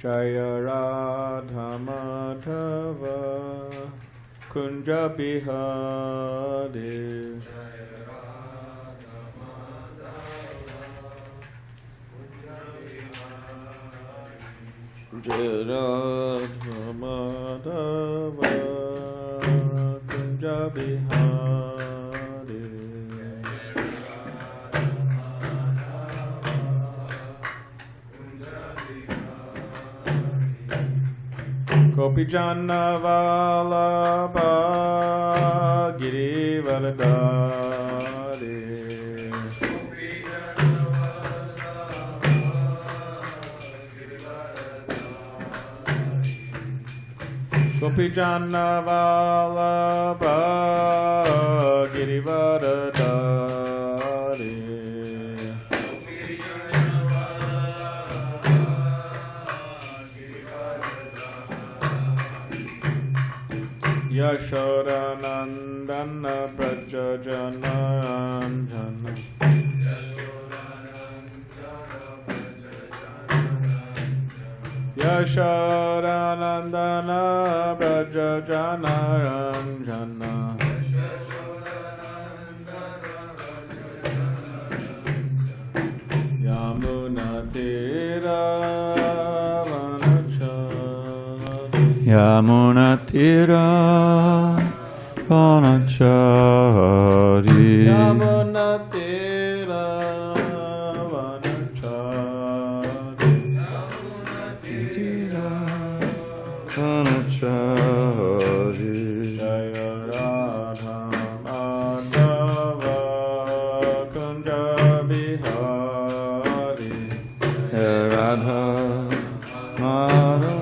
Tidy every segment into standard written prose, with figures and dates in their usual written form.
Jaya Radha Madhava Kunja Bihari Jaya Radha Madhava Kunja Bihari Gopijana Vallabha Girivardhari Gopijana Vallabha Girivardhari Yashoda Nandana Prajajana Anjana Yashoda Nandana Prajajana Anjana Yamuna Tira Yamuna Tira Vanachari Yamuna Tira Vanachari Yamuna Tira Vanachari Jaya Radha Madhava Kunja Bihari Jaya Radha Madhava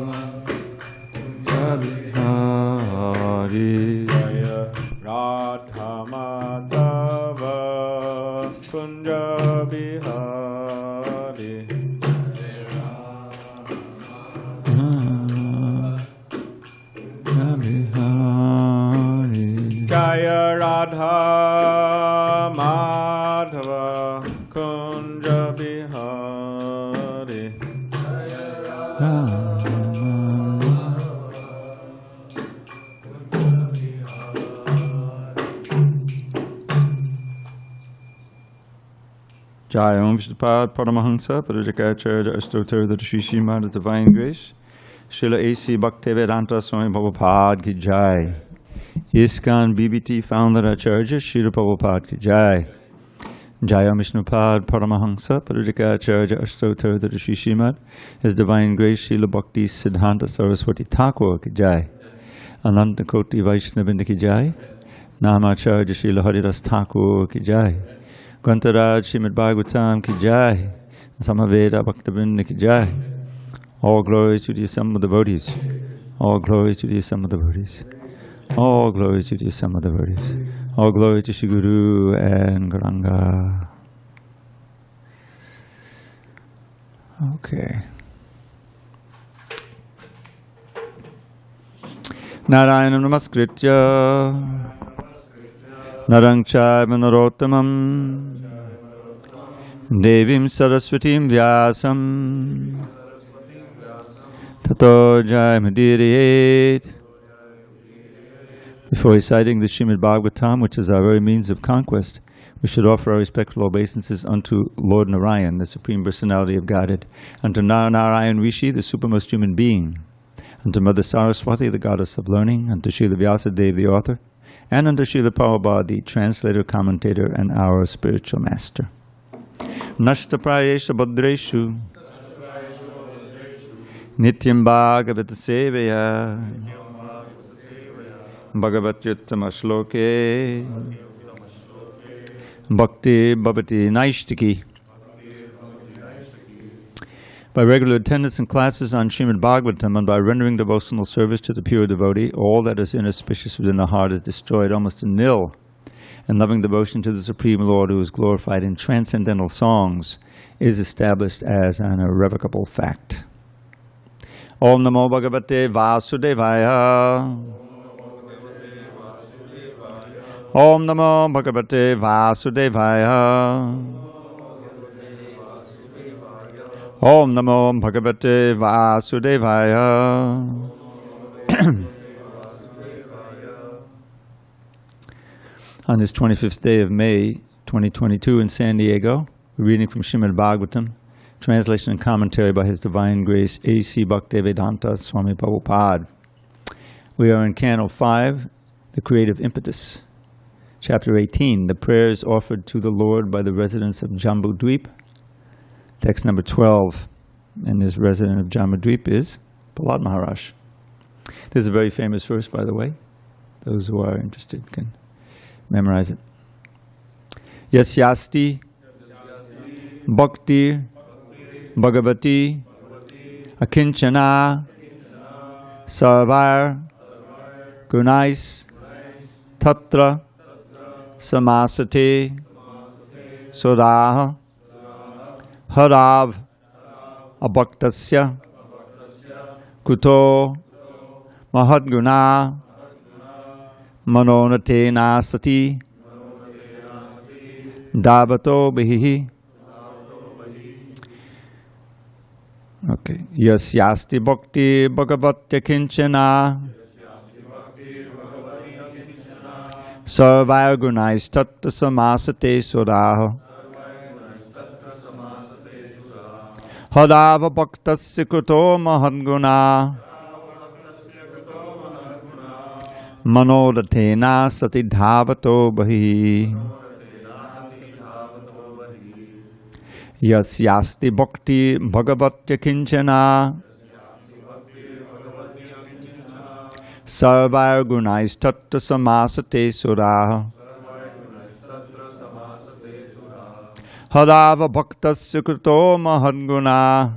Jaya Radha Madhava Kunja Bihari Jaya Radha Madhava Kunja Bihari Jai Om Vishnupad Paramahansa Parajakacarya Astotar the Srimad of Divine Grace Srila A.C. Bhaktivedanta Swami Prabhupada Ki Jai ISKCON BBT Founder Acharya Srila Prabhupada Ki Jai Jai Om Vishnupad Paramahansa Parajakacarya Astotar the Srimad His Divine Grace Srila Bhakti Siddhanta Saraswati Thakur Ki Jai Ananta Koti Vaishnavinda Ki Jai Namacharya Srila Haridas Thakur Ki Jai Grantaraj Srimad Bhagavatam Ki Jai Samaveda Bhaktivinoda Ki Jai. All glories to the Supreme devotees. All glories to the Supreme devotees. All glories to the Supreme devotees. All glory to Shri Guru and Gauranga. Okay. Narayanam Namaskritya Narang Chaiva Narottamam Devim Saraswatim Vyasam Tato Jayamadiriyet. Before reciting the Srimad Bhagavatam, which is our very means of conquest, we should offer our respectful obeisances unto Lord Narayan, the Supreme Personality of Godhead, unto Narayan Rishi, the supermost human being, unto Mother Saraswati, the goddess of learning, unto Srila Vyasadeva, the author, and unto Srila Prabhupada, the translator, commentator, and our spiritual master. Nashta prayesha bhadreshu nityam bhagavata sevaya bhagavatyuttama shloke bhakti bhavati naishtiki. By regular attendance in classes on Srimad Bhagavatam and by rendering devotional service to the pure devotee, all that is inauspicious within the heart is destroyed almost to nil, and loving devotion to the Supreme Lord, who is glorified in transcendental songs, is established as an irrevocable fact. Om Namo Bhagavate Vasudevaya. Om Namo Bhagavate Vasudevaya. Om Namo Bhagavate Vasudevaya. On this 25th day of May 2022 in San Diego, we're reading from Srimad Bhagavatam, translation and commentary by His Divine Grace HG Dravida Swami Prabhupada. We are in Canto 5, The Creative Impetus. Chapter 18, the prayers offered to the Lord by the residents of Jambudvip. Text number 12, and this resident of Jambudvip is Prahlad Maharaj. This is a very famous verse, by the way. Those who are interested can memorize it. Yasyasti Bhakti Bhagavati Akinchana Sarvar Gunais Tatra Samasate Sodaha Harav Abhaktasya Kuto Mahadguna Manonatena Sati Davato Bihi. Okay. Yasyasti Bhakti Bhagavatya Kinchana Sarvaya Gunais Tatta Samasate Sodaha Hadava Bhaktasya Kuto Mahadguna Manodatena Sati Dhavato Bahi. Yasyasti Bhakti Bhagavatya Kinchana Sarvaya Gunais Tatta Samasate Suraha Hadava Bhaktasya Kuto Mahadguna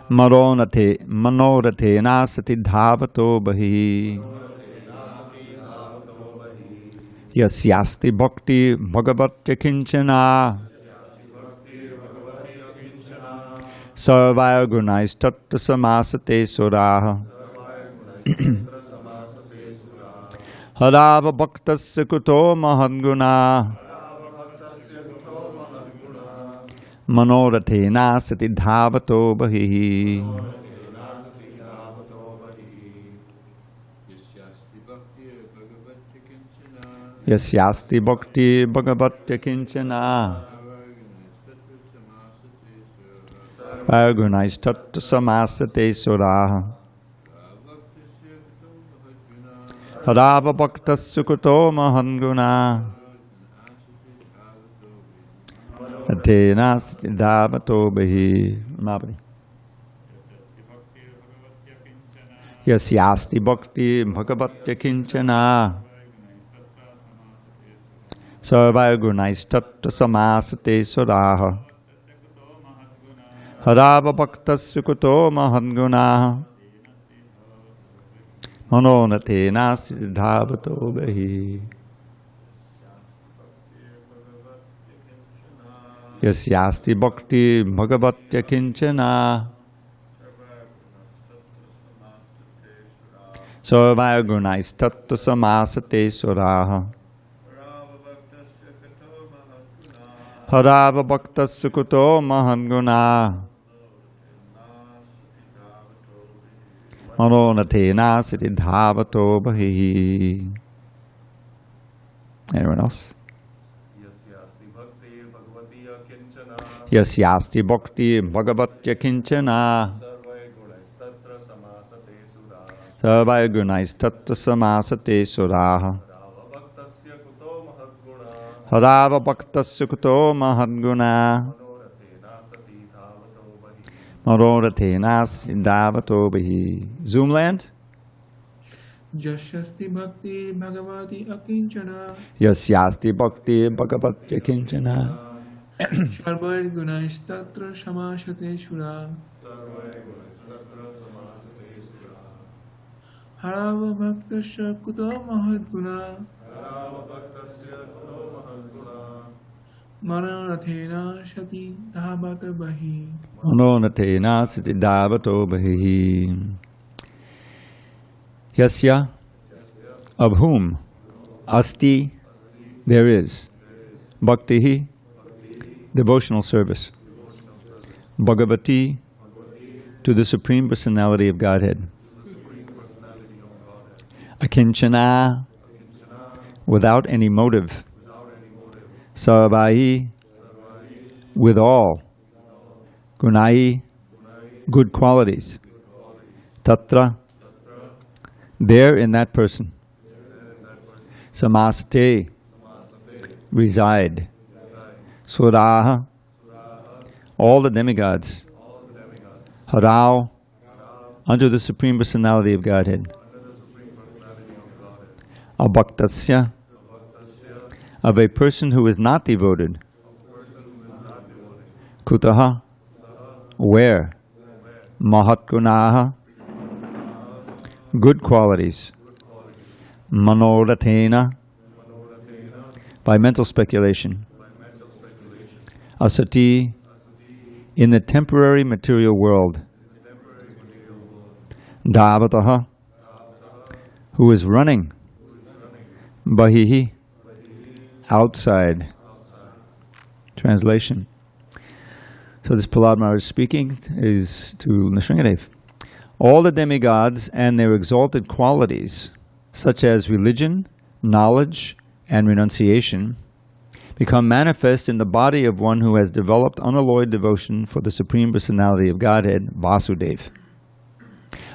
Manodate Nasati Dhavato Bahi. Yasyasti Bhakti Bhagavatya Kinchana Sarvaya Gunais Tatta Samasate Suraha Hadava Bhaktasya Kuto Mahadguna Manoratena Sati Dhavato Bahi. Yasyasti Bhakti Bhagavatya Kinchana Sarvaya Tatta Samasate Suraha Hadava Bhaktasya Kuto Mahadguna Atena Sati Dhavato Bahi. Yasyasti Bhakti Bhagavatya Kinchana Sarvaya Gunais Tatta Samasate Suraha Hadava Bhaktasya Kuto Mahadguna Manonatena Sati Dhavato Bahi. Yasyasti Bhakti Bhagavatya Kinchana Sarvaya Gunais Tatta Samasate Suraha Hadava Bhaktasya Kuto Mahadguna Manonatena Sati Dhavato Bahi. Anyone else? Yasyasti Bhakti Bhagavatya Kinchana Sarvaya Gunais Tatta Samasate Suraha Hadava Bhaktasya Kuto Mahadguna Manoratena Sati Dhavato Bahi. Zoomland? Yasyasti Bhakti Bhagavati Akinchana Yasyasti Bhakti Bhagavatya Kinchana Sarvaya Gunais Tatra Samasate Sura Harava Bhaktasya Kuto Mahadguna Manorathena Sati Dhavato Bahi. Manonatena Sati Dhavato Bahi. Yasya, of whom, asti, there is, bhaktihi, Devotional service. Bhagavati to the Supreme Personality of Godhead. Akinchana, without any motive. Sarvai, with all. Gunai, good qualities. Tatra, there in that person. Samasate, reside. Suraha, all the demigods. Harao, under the Supreme Personality of Godhead. Abhaktasya, of a person who is not devoted. Kutaha, where? Mahatgunaha, good qualities. Manoratena, by mental speculation. Asati, in the temporary material world. Davataha, who is running. Bahihi, outside. Translation. So this Prahlad Maharaj speaking is to Nrsingadev. All the demigods and their exalted qualities, such as religion, knowledge, and renunciation, become manifest in the body of one who has developed unalloyed devotion for the Supreme Personality of Godhead, Vasudev.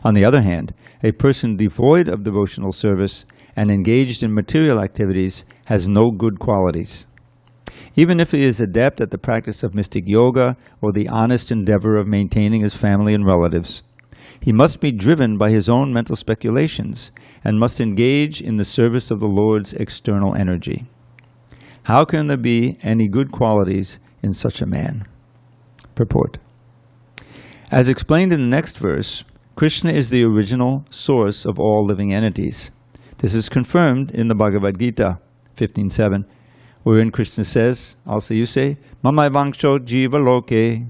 On the other hand, a person devoid of devotional service and engaged in material activities has no good qualities. Even if he is adept at the practice of mystic yoga or the honest endeavor of maintaining his family and relatives, he must be driven by his own mental speculations and must engage in the service of the Lord's external energy. How can there be any good qualities in such a man? Purport. As explained in the next verse, Krishna is the original source of all living entities. This is confirmed in the Bhagavad Gita 15.7, wherein Krishna says, also you say, Mamai Vangsho Jiva Loke,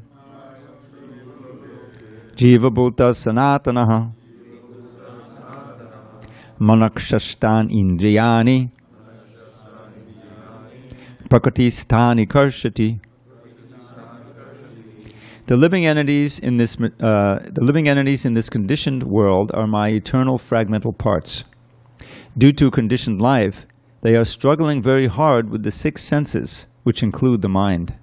Jiva Bhuta Sanatanaha, Manakshastan Indriyani, Prakritistani Karshati. The living entities in this conditioned world are my eternal fragmental parts. Due to conditioned life, they are struggling very hard with the 6 senses, which include the mind.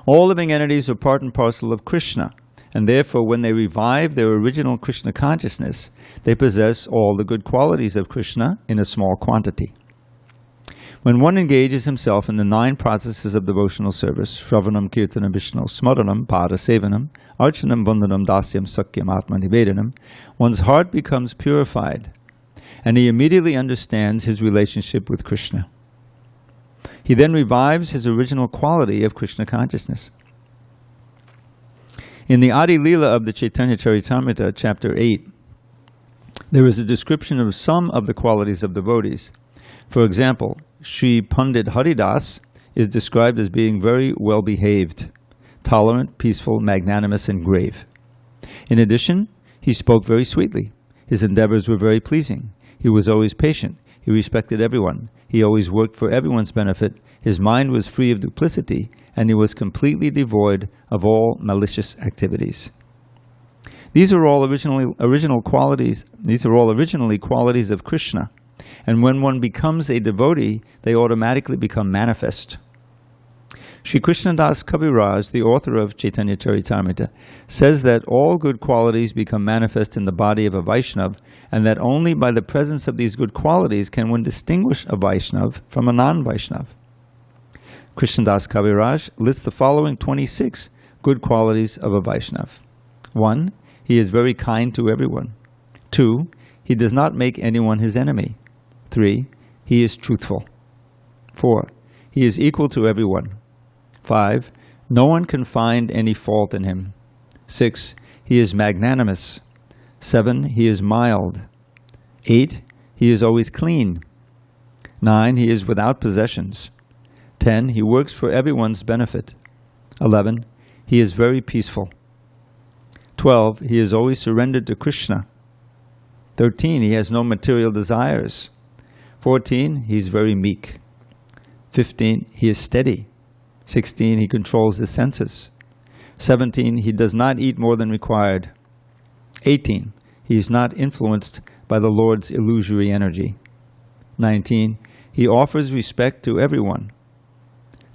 All living entities are part and parcel of Krishna, and therefore when they revive their original Krishna consciousness, they possess all the good qualities of Krishna in a small quantity. When one engages himself in the 9 processes of devotional service, Shravanam, Kirtanam, Vishnu, Smaranam, Pada Sevanam, Archanam, Vandanam, Dasyam, Sakyam, Atma Nivedanam, one's heart becomes purified, and he immediately understands his relationship with Krishna. He then revives his original quality of Krishna consciousness. In the Adi Leela of the Chaitanya Charitamrita, chapter 8, there is a description of some of the qualities of devotees. For example, Sri Pandit Haridas is described as being very well behaved, tolerant, peaceful, magnanimous, and grave. In addition, he spoke very sweetly. His endeavors were very pleasing. He was always patient. He respected everyone. He always worked for everyone's benefit. His mind was free of duplicity, and he was completely devoid of all malicious activities. These are all originally qualities of Krishna. And when one becomes a devotee, they automatically become manifest. Sri Krishnadas Kaviraj, the author of Chaitanya Charitamrita, says that all good qualities become manifest in the body of a Vaishnav, and that only by the presence of these good qualities can one distinguish a Vaishnav from a non-Vaishnav. Krishnadas Kaviraj lists the following 26 good qualities of a Vaishnav. 1. He is very kind to everyone. 2. He does not make anyone his enemy. 3. He is truthful. 4. He is equal to everyone. 5. No one can find any fault in him. 6. He is magnanimous. 7. He is mild. 8. He is always clean. 9. He is without possessions. 10. He works for everyone's benefit. 11. He is very peaceful. 12. He is always surrendered to Krishna. 13. He has no material desires. 14. He is very meek. 15. He is steady. 16, he controls his senses. 17, he does not eat more than required. 18, he is not influenced by the Lord's illusory energy. 19, he offers respect to everyone.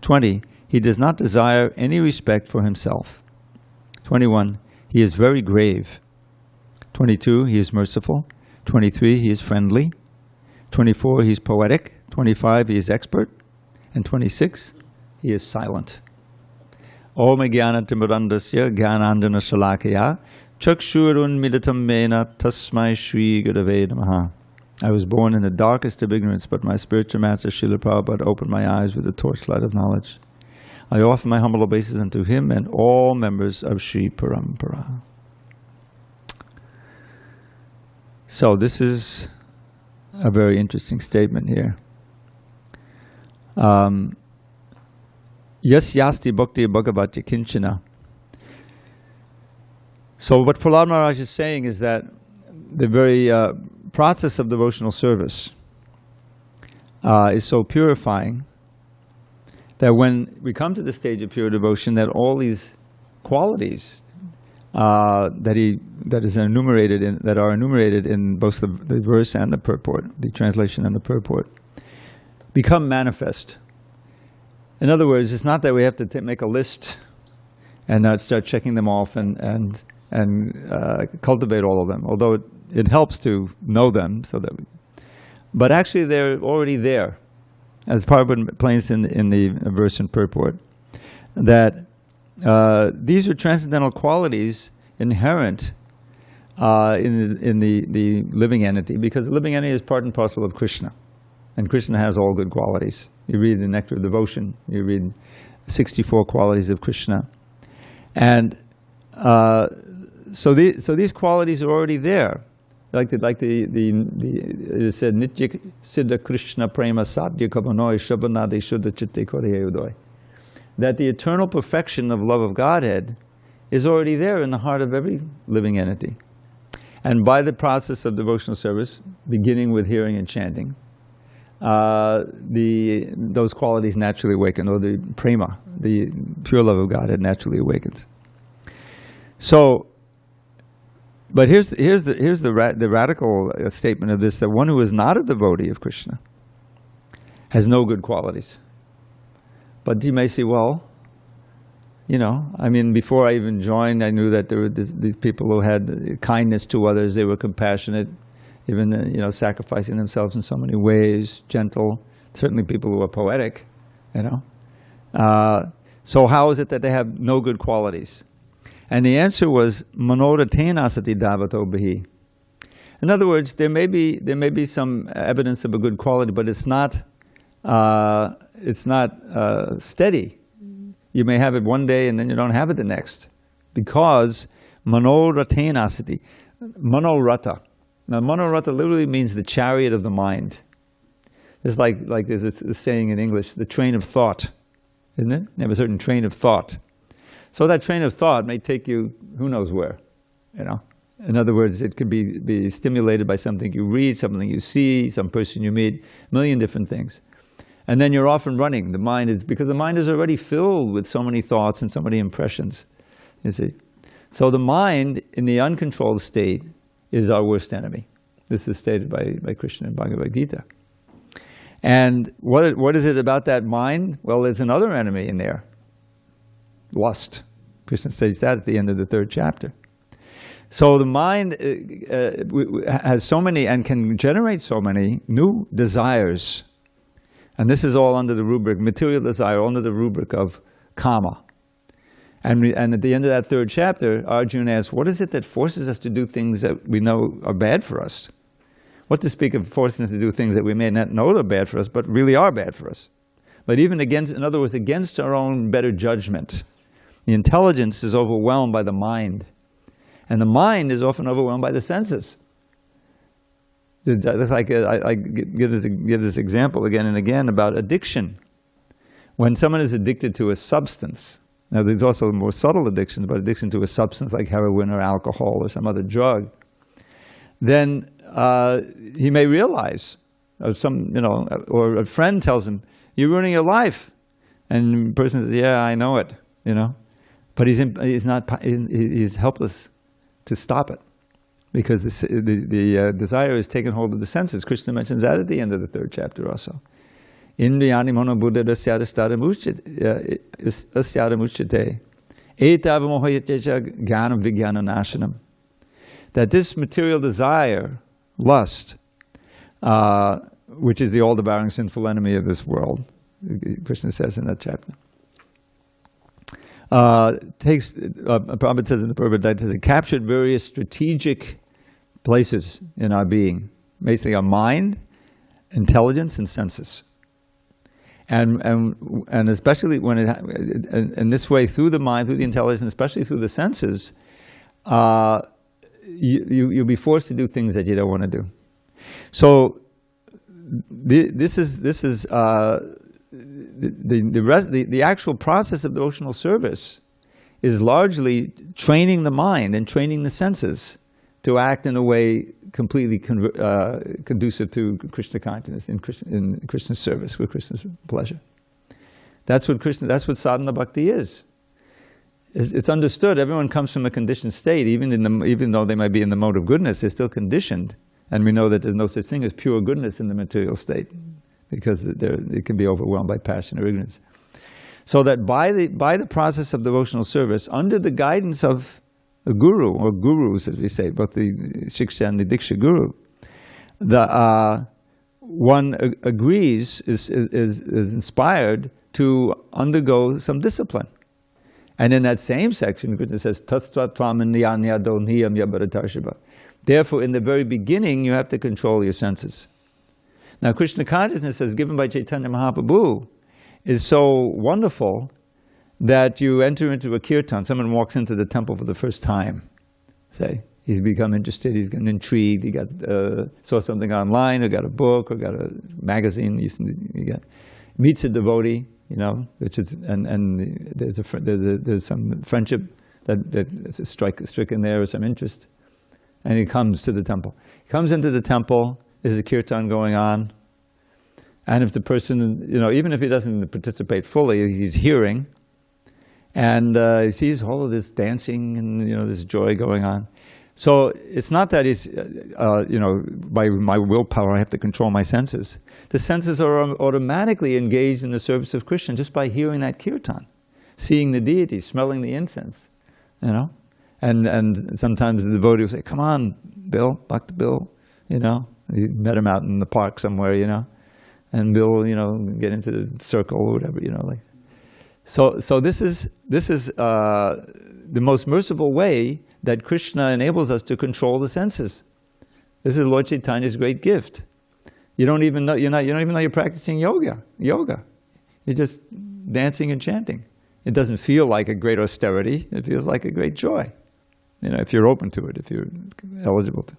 20, he does not desire any respect for himself. 21, he is very grave. 22, he is merciful. 23, he is friendly. 24, he is poetic. 25, he is expert. And 26, he is silent. Om Jnana Timurandasya Jnanandana Shalakaya Chakshurun Midatam Mena Tasmai Shri Gurave Namaha. I was born in the darkest of ignorance, but my spiritual master Srila Prabhupada opened my eyes with the torchlight of knowledge. I offer my humble obeisance unto him and all members of Sri Parampara. So this is a very interesting statement here. Yas yasti bhakti bhagavati kinchana. So what Prahlad Maharaj is saying is that the very process of devotional service is so purifying that when we come to the stage of pure devotion, that all these qualities that are enumerated in both the verse and the purport, the translation and the purport, become manifest. In other words, it's not that we have to make a list and start checking them off and cultivate all of them, although it helps to know them, but actually they're already there, as Prabhupada explains in the verse and purport, that these are transcendental qualities inherent in the living entity, because the living entity is part and parcel of Krishna, and Krishna has all good qualities. You read the Nectar of Devotion, you read 64 qualities of Krishna, and so these qualities are already there. It is said, Nitya Siddha Krishna Prema Sadhya Kabanoi Shabanadi Shuddha Chitte Koreyudoi. That the eternal perfection of love of Godhead is already there in the heart of every living entity. And by the process of devotional service, beginning with hearing and chanting, those qualities naturally awaken, or the prema, the pure love of Godhead, naturally awakens. So, but here's the radical statement of this: that one who is not a devotee of Krishna has no good qualities. But you may say, well, before I even joined, I knew that there were these people who had kindness to others. They were compassionate, even sacrificing themselves in so many ways, gentle. Certainly, people who are poetic, So how is it that they have no good qualities? And the answer was manoratenasati davato bihi. In other words, there may be some evidence of a good quality, but it's not steady. You may have it one day and then you don't have it the next, because manoratenasati, manorata. Now, manorata literally means the chariot of the mind. It's like there's a saying in English, the train of thought, isn't it? You have a certain train of thought. So that train of thought may take you who knows where, In other words, it could be stimulated by something you read, something you see, some person you meet, a million different things. And then you're off and running. Because the mind is already filled with so many thoughts and so many impressions, you see. So the mind in the uncontrolled state is our worst enemy. This is stated by Krishna in Bhagavad Gita. And what is it about that mind? Well, there's another enemy in there. Lust. Krishna states that at the end of the 3rd chapter. So the mind has so many and can generate so many new desires. And this is all under the rubric, material desire, under the rubric of kama. And at the end of that 3rd chapter, Arjuna asks, what is it that forces us to do things that we know are bad for us? What to speak of forcing us to do things that we may not know are bad for us, but really are bad for us? But even in other words, against our own better judgment. The intelligence is overwhelmed by the mind. And the mind is often overwhelmed by the senses. It's like I give this example again and again about addiction. When someone is addicted to a substance, now there's also more subtle addictions, but addiction to a substance like heroin or alcohol or some other drug, then he may realize, or a friend tells him, "You're ruining your life. And the person says, yeah, I know it, but he's helpless to stop it, because the desire is taken hold of the senses. Krishna mentions that at the end of the 3rd chapter also. Indriyani mano buddha dasyadastaram uchyate etavamohayatecha jnanam vijnana nashanam. That this material desire, lust, which is the all-devouring sinful enemy of this world, Krishna says in that chapter, Prabhupada says in the Prabhupada, it captured various strategic places in our being, basically our mind, intelligence, and senses. And especially when in this way, through the mind, through the intelligence, especially through the senses, you'll be forced to do things that you don't want to do. So this is the actual process of devotional service is largely training the mind and training the senses to act in a way completely conducive to Krishna consciousness, in Krishna's service, with Krishna's pleasure. That's what sadhana bhakti is. It's understood. Everyone comes from a conditioned state, even though they might be in the mode of goodness, they're still conditioned. And we know that there's no such thing as pure goodness in the material state, because it can be overwhelmed by passion or ignorance. So that by the process of devotional service, under the guidance of a guru, or gurus, as we say, both the Shiksha and the Diksha guru, one agrees, is inspired to undergo some discipline. And in that same section, Krishna says, therefore, in the very beginning, you have to control your senses. Now, Krishna consciousness, as given by Chaitanya Mahaprabhu, is so wonderful that you enter into a kirtan. Someone walks into the temple for the first time. Say, he's become interested, he's gotten intrigued, he saw something online, or got a book, or got a magazine, meets a devotee, which is, and there's some friendship that's stricken there, or some interest, and he comes to the temple. He comes into the temple, there's a kirtan going on, and if the person, even if he doesn't participate fully, he's hearing, and he sees all of this dancing and this joy going on. So it's not that he's, by my willpower I have to control my senses. The senses are automatically engaged in the service of Krishna just by hearing that kirtan, seeing the deity, smelling the incense, And sometimes the devotee will say, "Come on, Bill, Bhakti Bill," He met him out in the park somewhere, and Bill, get into the circle or whatever, So this is the most merciful way that Krishna enables us to control the senses. This is Lord Chaitanya's great gift. You don't even know you're practicing yoga. You're just dancing and chanting. It doesn't feel like a great austerity. It feels like a great joy. If you're open to it, if you're eligible to.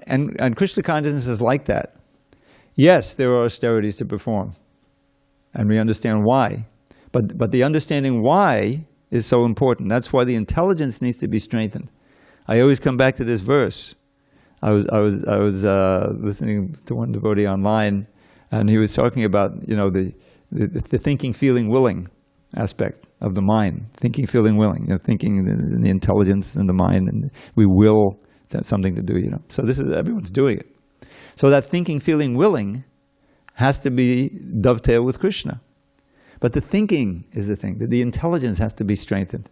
And Krishna consciousness is like that. Yes, there are austerities to perform, and we understand why. But the understanding why is so important. That's why the intelligence needs to be strengthened. I always come back to this verse. I was listening to one devotee online, and he was talking about the thinking, feeling, willing aspect of the mind. Thinking, feeling, willing. Thinking in the intelligence and the mind, and we will that's something to do. So this is everyone's doing it. So that thinking, feeling, willing has to be dovetailed with Krishna. But the thinking is the thing. The intelligence has to be strengthened.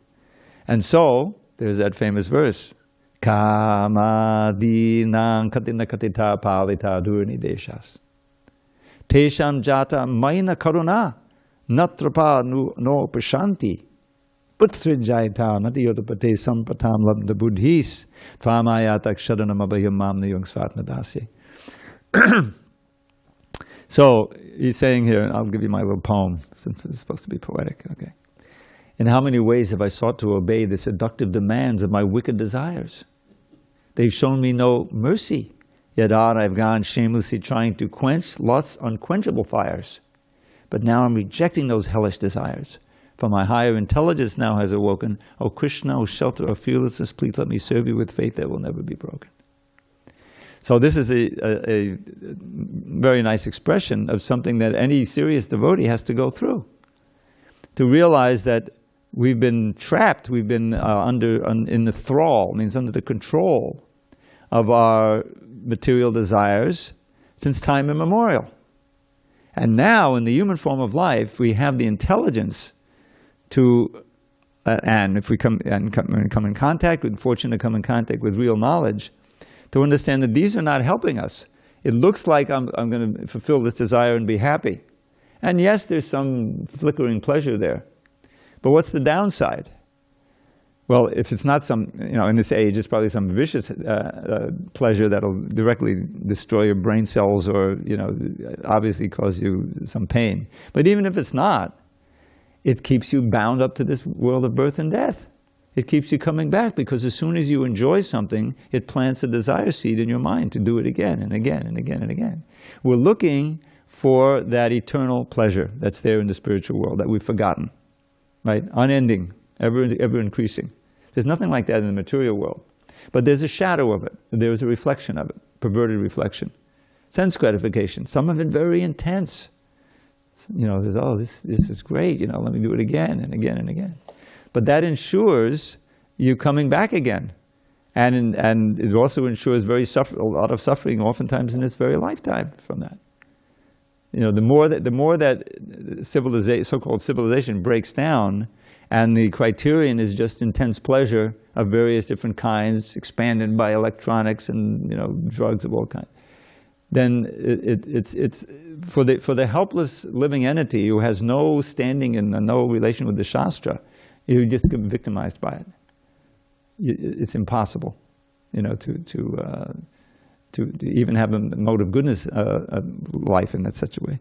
And so there's that famous verse. Kama dinang katina katita palita durni deshas. Tesham jata maina karuna natrapa no pashanti. Putrinjaita natiyotapate sampatam labda buddhis tvamayatak shadanam abhayam mamna yung svartnadasi. So he's saying here, and I'll give you my little poem, since it's supposed to be poetic, okay. In how many ways have I sought to obey the seductive demands of my wicked desires? They've shown me no mercy, yet on I've gone shamelessly trying to quench lust's unquenchable fires. But now I'm rejecting those hellish desires, for my higher intelligence now has awoken. O Krishna, O shelter of fearlessness, please let me serve you with faith that will never be broken. So this is a very nice expression of something that any serious devotee has to go through. To realize that we've been trapped, we've been in the thrall, means under the control of our material desires since time immemorial. And now, in the human form of life, we have the intelligence to, and if we come in contact, we're fortunate to come in contact with real knowledge, to understand that these are not helping us. It looks like I'm going to fulfill this desire and be happy. And yes, there's some flickering pleasure there. But what's the downside? Well, if it's not some, in this age, it's probably some vicious pleasure that'll directly destroy your brain cells or, obviously cause you some pain. But even if it's not, it keeps you bound up to this world of birth and death. It keeps you coming back because as soon as you enjoy something, it plants a desire seed in your mind to do it again and again and again and again. We're looking for that eternal pleasure that's there in the spiritual world that we've forgotten, right? Unending, ever increasing. There's nothing like that in the material world. But there's a shadow of it. There's a reflection of it, perverted reflection. Sense gratification, some of it very intense. There's, this is great, let me do it again and again and again. But that ensures you coming back again. And it also ensures a lot of suffering, oftentimes in this very lifetime from that. The more that so-called civilization breaks down, and the criterion is just intense pleasure of various different kinds, expanded by electronics and drugs of all kinds, then it's for the helpless living entity who has no standing and no relation with the Shastra, you just get victimized by it. It's impossible, to even have a mode of goodness life in such a way.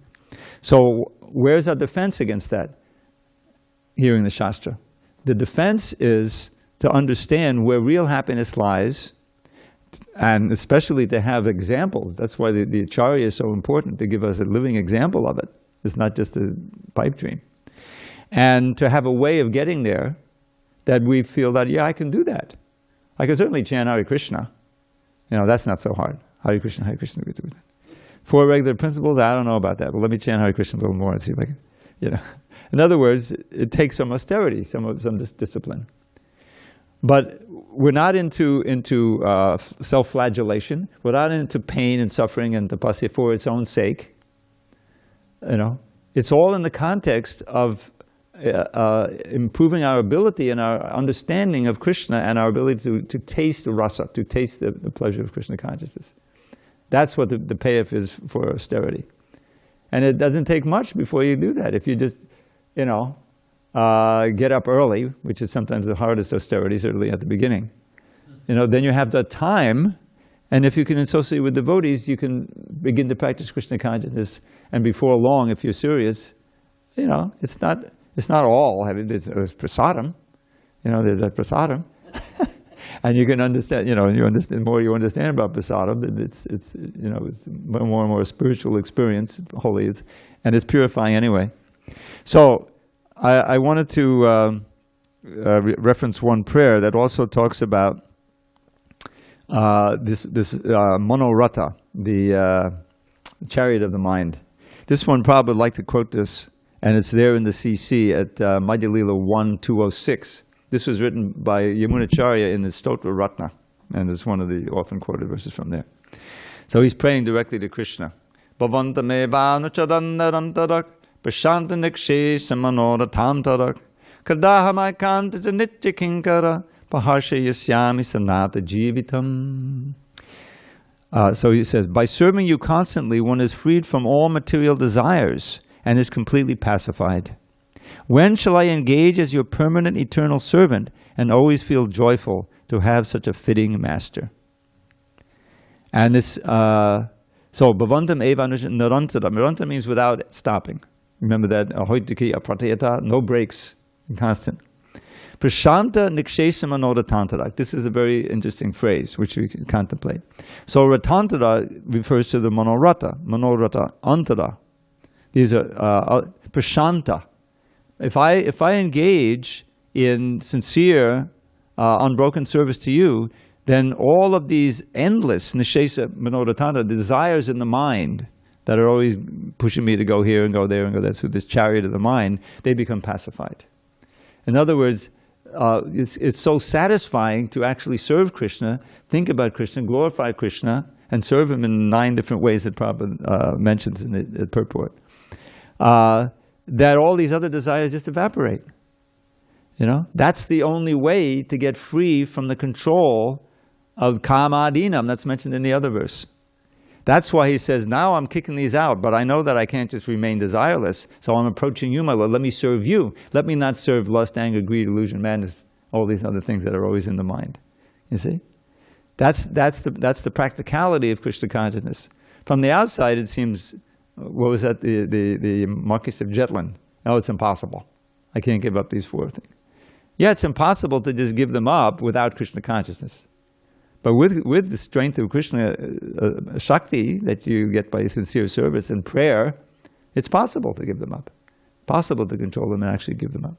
So where's our defense against that? Hearing the Shastra. The defense is to understand where real happiness lies, and especially to have examples. That's why the Acharya is so important, to give us a living example of it. It's not just a pipe dream. And to have a way of getting there that we feel that, I can do that. I can certainly chant Hare Krishna. That's not so hard. Hare Krishna, Hare Krishna. 4 regular principles, I don't know about that, but let me chant Hare Krishna a little more and see if I can, In other words, it takes some austerity, some discipline. But we're not into self-flagellation. We're not into pain and suffering and tapasya for its own sake. It's all in the context of improving our ability and our understanding of Krishna and our ability to taste the rasa, to taste the pleasure of Krishna consciousness. That's what the payoff is for austerity. And it doesn't take much before you do that. If you just, get up early, which is sometimes the hardest austerity, certainly at the beginning, then you have that time, and if you can associate with devotees, you can begin to practice Krishna consciousness, and before long, if you're serious, it's not all. There's prasadam, there's that prasadam. And you can understand, the more you understand about prasadam, that it's more and more a spiritual experience, holy, and it's purifying anyway. So I wanted to reference one prayer that also talks about this monorata, the chariot of the mind. This one probably would like to quote this, and it's there in the CC at Madhya Lila 1:206. This was written by Yamunacharya in the Stotra Ratna, and it's one of the often quoted verses from there. So he's praying directly to Krishna. Bhavantamevanuchadannarantarak prashanta niksheshamanoratamtarak kadahamaikantaja nitya kinkara paharshayasyami sanata jivitam. So he says, by serving you constantly, one is freed from all material desires and is completely pacified. When shall I engage as your permanent eternal servant and always feel joyful to have such a fitting master? And this, so bhavantam eva narantara. Narantara means without stopping. Remember that, ahoitiki apratayata, no breaks, constant. Prashanta nikshesam anoratantarak. This is a very interesting phrase which we can contemplate. So ratantara refers to the monorata antara. These are prashanta. If I engage in sincere, unbroken service to you, then all of these endless nishesa manoratana, the desires in the mind that are always pushing me to go here and go there and go there, through this chariot of the mind, they become pacified. In other words, it's so satisfying to actually serve Krishna, think about Krishna, glorify Krishna, and serve him in 9 different ways that Prabhupada mentions in the purport, that all these other desires just evaporate. You know, that's the only way to get free from the control of kama adinam that's mentioned in the other verse. That's why he says, now I'm kicking these out, but I know that I can't just remain desireless, so I'm approaching you, my Lord. Let me serve you. Let me not serve lust, anger, greed, illusion, madness, all these other things that are always in the mind. You see? That's the practicality of Krishna consciousness. From the outside, it seems, what was that, the Marquis of Jutland? Oh, it's impossible. I can't give up these 4 things. Yeah, it's impossible to just give them up without Krishna consciousness. But with the strength of Krishna Shakti that you get by sincere service and prayer, it's possible to give them up. Possible to control them and actually give them up.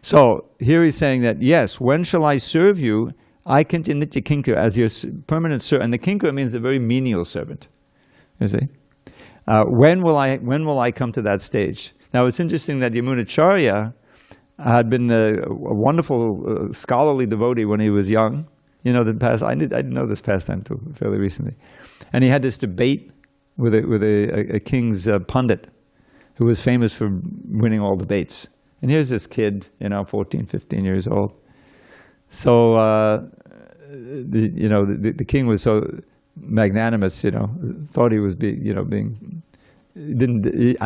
So here he's saying that, yes, when shall I serve you? I can nitya kinkara, as your permanent servant. And the kinkara means a very menial servant. You see? When will I come to that stage? Now it's interesting that Yamunacharya had been a wonderful scholarly devotee when he was young. You know, I didn't know this pastime until fairly recently. And he had this debate with a king's pundit who was famous for winning all debates. And here's this kid, 14, 15 years old. So, the king was so magnanimous, thought he was I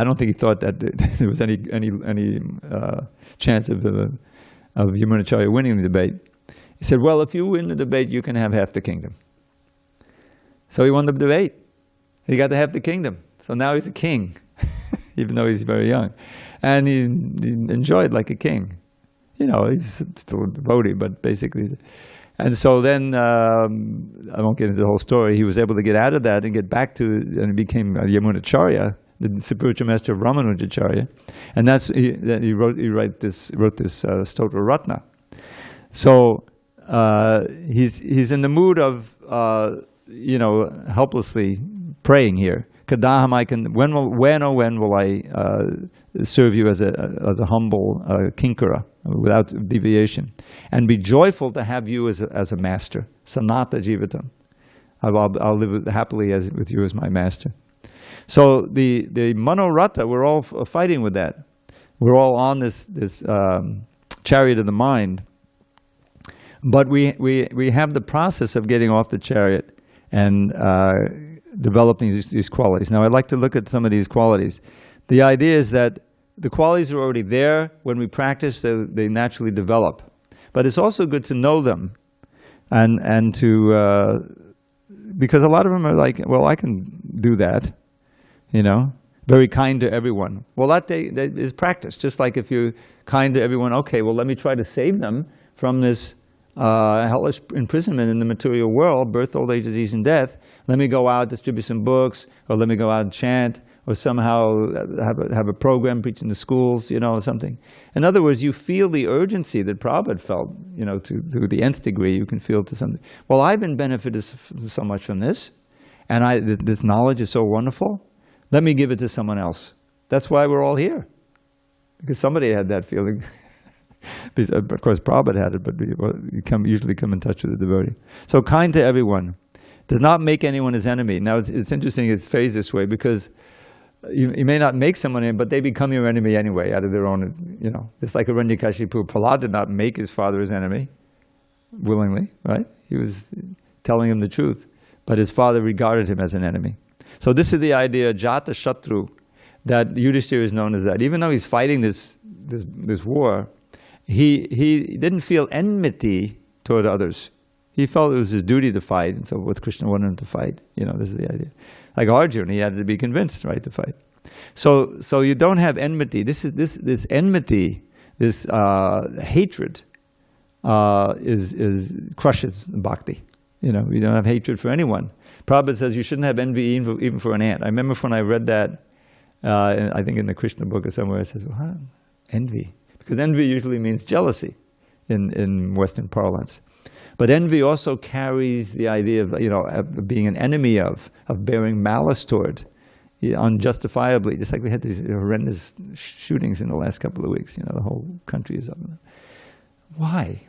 don't think he thought that there was any chance of Yamunacharya winning the debate. He said, well, if you win the debate, you can have half the kingdom. So he won the debate. He got to have the kingdom. So now he's a king, even though he's very young. And he enjoyed like a king. He's still a devotee, but basically. And so then, I won't get into the whole story, he was able to get out of that and get back to, and became Yamunacharya, the spiritual master of Ramanujacharya. And he wrote this Stotra Ratna. So, he's in the mood of, helplessly praying here. Kadaham, when will I serve you as a humble kinkara without deviation, and be joyful to have you as a master. Sanata jivatam. I'll live happily with you as my master. So the manorata, we're all fighting with that. We're all on this chariot of the mind. But we have the process of getting off the chariot and developing these qualities. Now, I'd like to look at some of these qualities. The idea is that the qualities are already there. When we practice, they naturally develop. But it's also good to know them, and to because a lot of them are like, well, I can do that, very kind to everyone. Well, that is practice. Just like if you're kind to everyone, okay, well, let me try to save them from this hellish imprisonment in the material world, birth, old age, disease, and death. Let me go out, distribute some books, or let me go out and chant, or somehow have a program preaching to schools, something. In other words, you feel the urgency that Prabhupada felt, to the nth degree. You can feel to something. Well, I've been benefited so much from this, and this knowledge is so wonderful. Let me give it to someone else. That's why we're all here, because somebody had that feeling. Of course, Prabhupada had it, but you usually come in touch with the devotee. So kind to everyone. Does not make anyone his enemy. Now, it's interesting it's phrased this way, because you may not make someone enemy, but they become your enemy anyway, out of their own, Just like Hiranyakashipu, Prahlad did not make his father his enemy, willingly, right? He was telling him the truth, but his father regarded him as an enemy. So this is the idea, Jata Shatru, that Yudhishthira is known as that. Even though he's fighting this war, he didn't feel enmity toward others. He felt it was his duty to fight, and so what Krishna wanted him to fight. This is the idea. Like Arjuna, he had to be convinced, right, to fight. So you don't have enmity. This enmity, this hatred, is crushes bhakti. You don't have hatred for anyone. Prabhupada says you shouldn't have envy even for an ant. I remember when I read that, I think in the Krishna book or somewhere, it says, well, envy. Because envy usually means jealousy. in Western parlance. But envy also carries the idea of, of being an enemy of bearing malice toward, unjustifiably, just like we had these horrendous shootings in the last couple of weeks. The whole country is up. Why?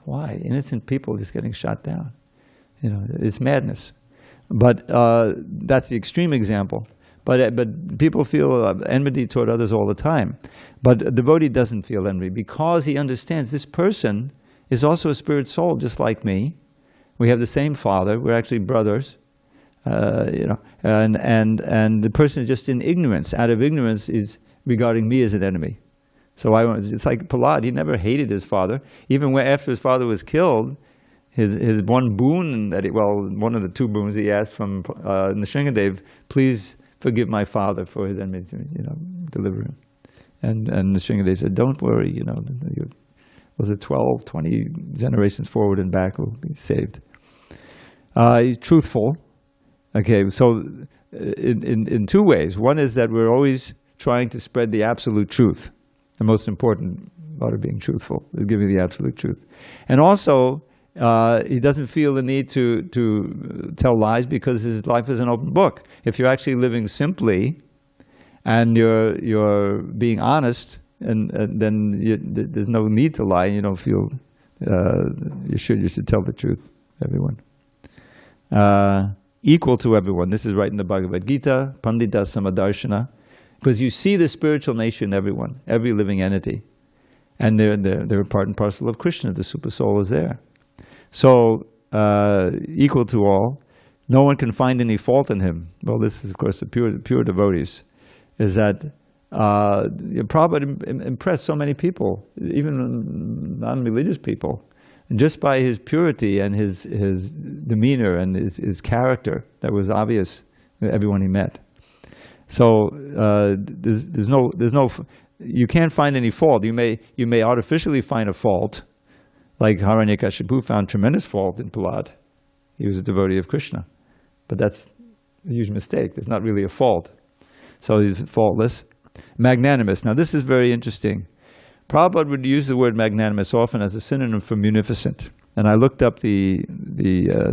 Innocent people just getting shot down. It's madness. But that's the extreme example. But people feel enmity toward others all the time. But a devotee doesn't feel envy because he understands this person is also a spirit soul, just like me. We have the same father. We're actually brothers. And the person is just in ignorance. Out of ignorance is regarding me as an enemy. So it's like Prahlad. He never hated his father. Even after his father was killed, his one boon one of the two boons he asked from Nrsingadev, please forgive my father for his enmity, deliver him. And Nrsingadev said, don't worry, was it 12, 20 generations forward and back will be saved. He's truthful. Okay, so in two ways. One is that we're always trying to spread the absolute truth. The most important part of being truthful is giving the absolute truth. And also, he doesn't feel the need to tell lies because his life is an open book. If you're actually living simply and you're being honest, and then there's no need to lie. You don't feel you should tell the truth, everyone. Equal to everyone. This is right in the Bhagavad Gita, Pandita Samadarshana, because you see the spiritual nature in everyone, every living entity, and they're part and parcel of Krishna. The super soul is there. So equal to all. No one can find any fault in him. Well, this is of course the pure devotees. Is that Prabhupada impressed so many people, even non-religious people, just by his purity and his demeanor and his character that was obvious to everyone he met. So there's no you can't find any fault. You may artificially find a fault, like Hiranyakashipu found tremendous fault in Prahlad. He was a devotee of Krishna, but that's a huge mistake. There's not really a fault. So he's faultless. Magnanimous. Now this is very interesting. Prabhupada would use the word magnanimous often as a synonym for munificent. And I looked up the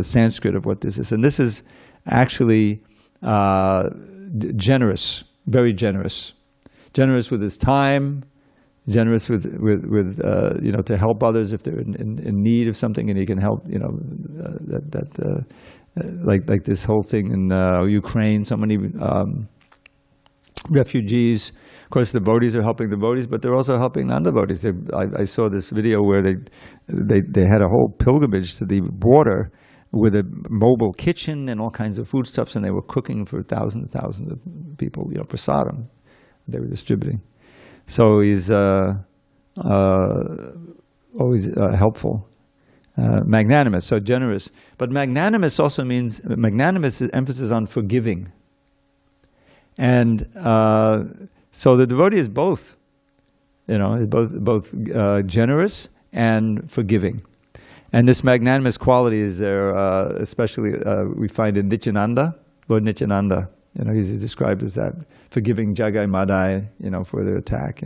Sanskrit of what this is. And this is actually generous, very generous. Generous with his time, generous with to help others if they're in need of something and he can help, like this whole thing in Ukraine, so many refugees. Of course, the devotees are helping devotees, but they're also helping non-devotees. I saw this video where they had a whole pilgrimage to the border with a mobile kitchen and all kinds of foodstuffs, and they were cooking for thousands and thousands of people, prasadam they were distributing. So he's always helpful. Magnanimous, so generous. But magnanimous also means, magnanimous is emphasis on forgiving. And so the devotee is both, both generous and forgiving. And this magnanimous quality is there, especially we find in Nityananda, Lord Nityananda. He's described as that, forgiving Jagai Madai, for the attack,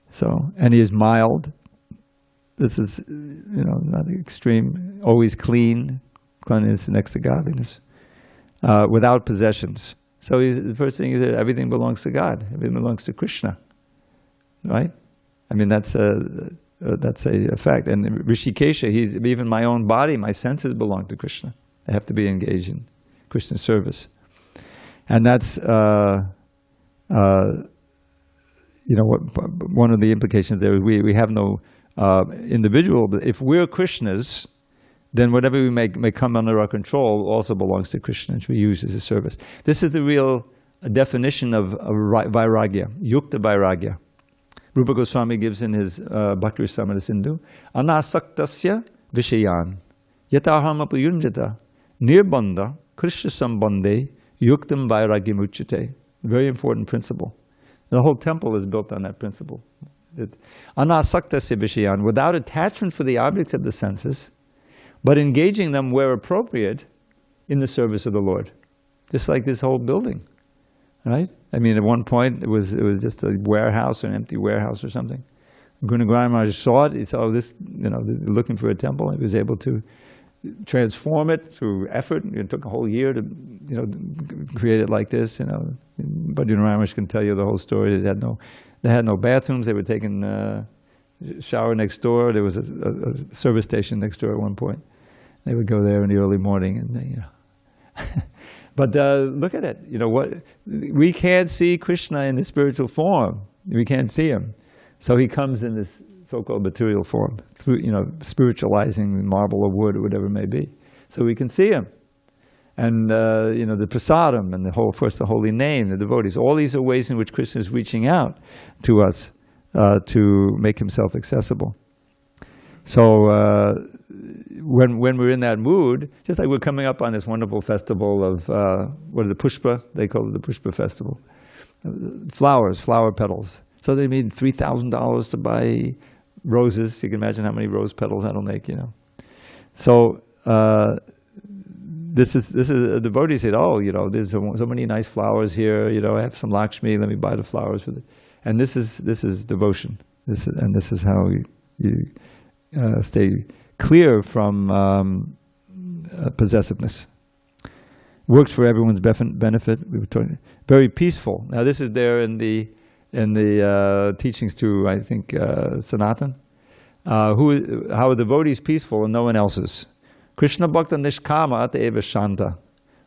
So, and he is mild. This is, not extreme. Always clean. Cleanliness next to godliness. Without possessions. So the first thing is that everything belongs to God. Everything belongs to Krishna, right? I mean, that's a fact. And Rishikesha, even my own body, my senses belong to Krishna. They have to be engaged in Krishna service, and that's one of the implications there. We have no individual, but if we're Krishna's, then whatever we may come under our control also belongs to Krishna and should be used as a service. This is the real definition of vairagya, yukta vairagya. Rupa Goswami gives in his Bhakti Rasamrita Sindhu, anasaktasya vishayan, yataham apayunjata, nirbandha, krishna sambandhe, yuktam vairagyam uchyate. Very important principle. The whole temple is built on that principle. Anasaktasya vishayan, without attachment for the objects of the senses, but engaging them where appropriate in the service of the Lord. Just like this whole building, right? I mean, at one point it was just a warehouse or an empty warehouse or something. Guru Maharaj saw it. He saw this, looking for a temple. He was able to transform it through effort. It took a whole year to, create it like this. But Guru Maharaj can tell you the whole story. They had no bathrooms. They were taking a shower next door. There was a service station next door at one point. They would go there in the early morning, and But look at it. We can't see Krishna in the spiritual form. We can't see him. So he comes in this so-called material form, through, spiritualizing marble or wood or whatever it may be. So we can see him. And, the prasadam and the holy name, the devotees, all these are ways in which Krishna is reaching out to us to make himself accessible. So when we're in that mood, just like we're coming up on this wonderful festival of, the Pushpa? They call it the Pushpa festival. Flowers, flower petals. So they made $3,000 to buy roses. You can imagine how many rose petals that'll make, So this is the devotee said, there's so many nice flowers here. I have some Lakshmi. Let me buy the flowers for it. And this is devotion. This is how you stay clear from possessiveness. Works for everyone's benefit. We were talking very peaceful. Now this is there in the teachings to, I think, Sanatan. How a devotee is peaceful and no one else is. Krishna bhakta nishkama ata eva shanta.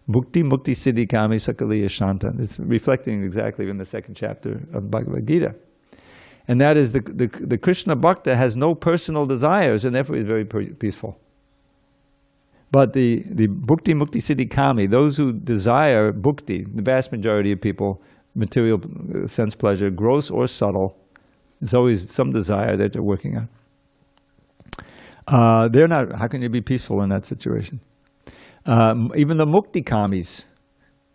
Bhukti mukti siddhi kami sakaliya shanta. It's reflecting exactly in the second chapter of Bhagavad Gita. And that is the Krishna bhakta has no personal desires and therefore is very peaceful. But the bhukti mukti siddhi kami, those who desire bhukti, the vast majority of people, material sense pleasure, gross or subtle, there's always some desire that they're working on. They're not, how can you be peaceful in that situation? Even the mukti kamis,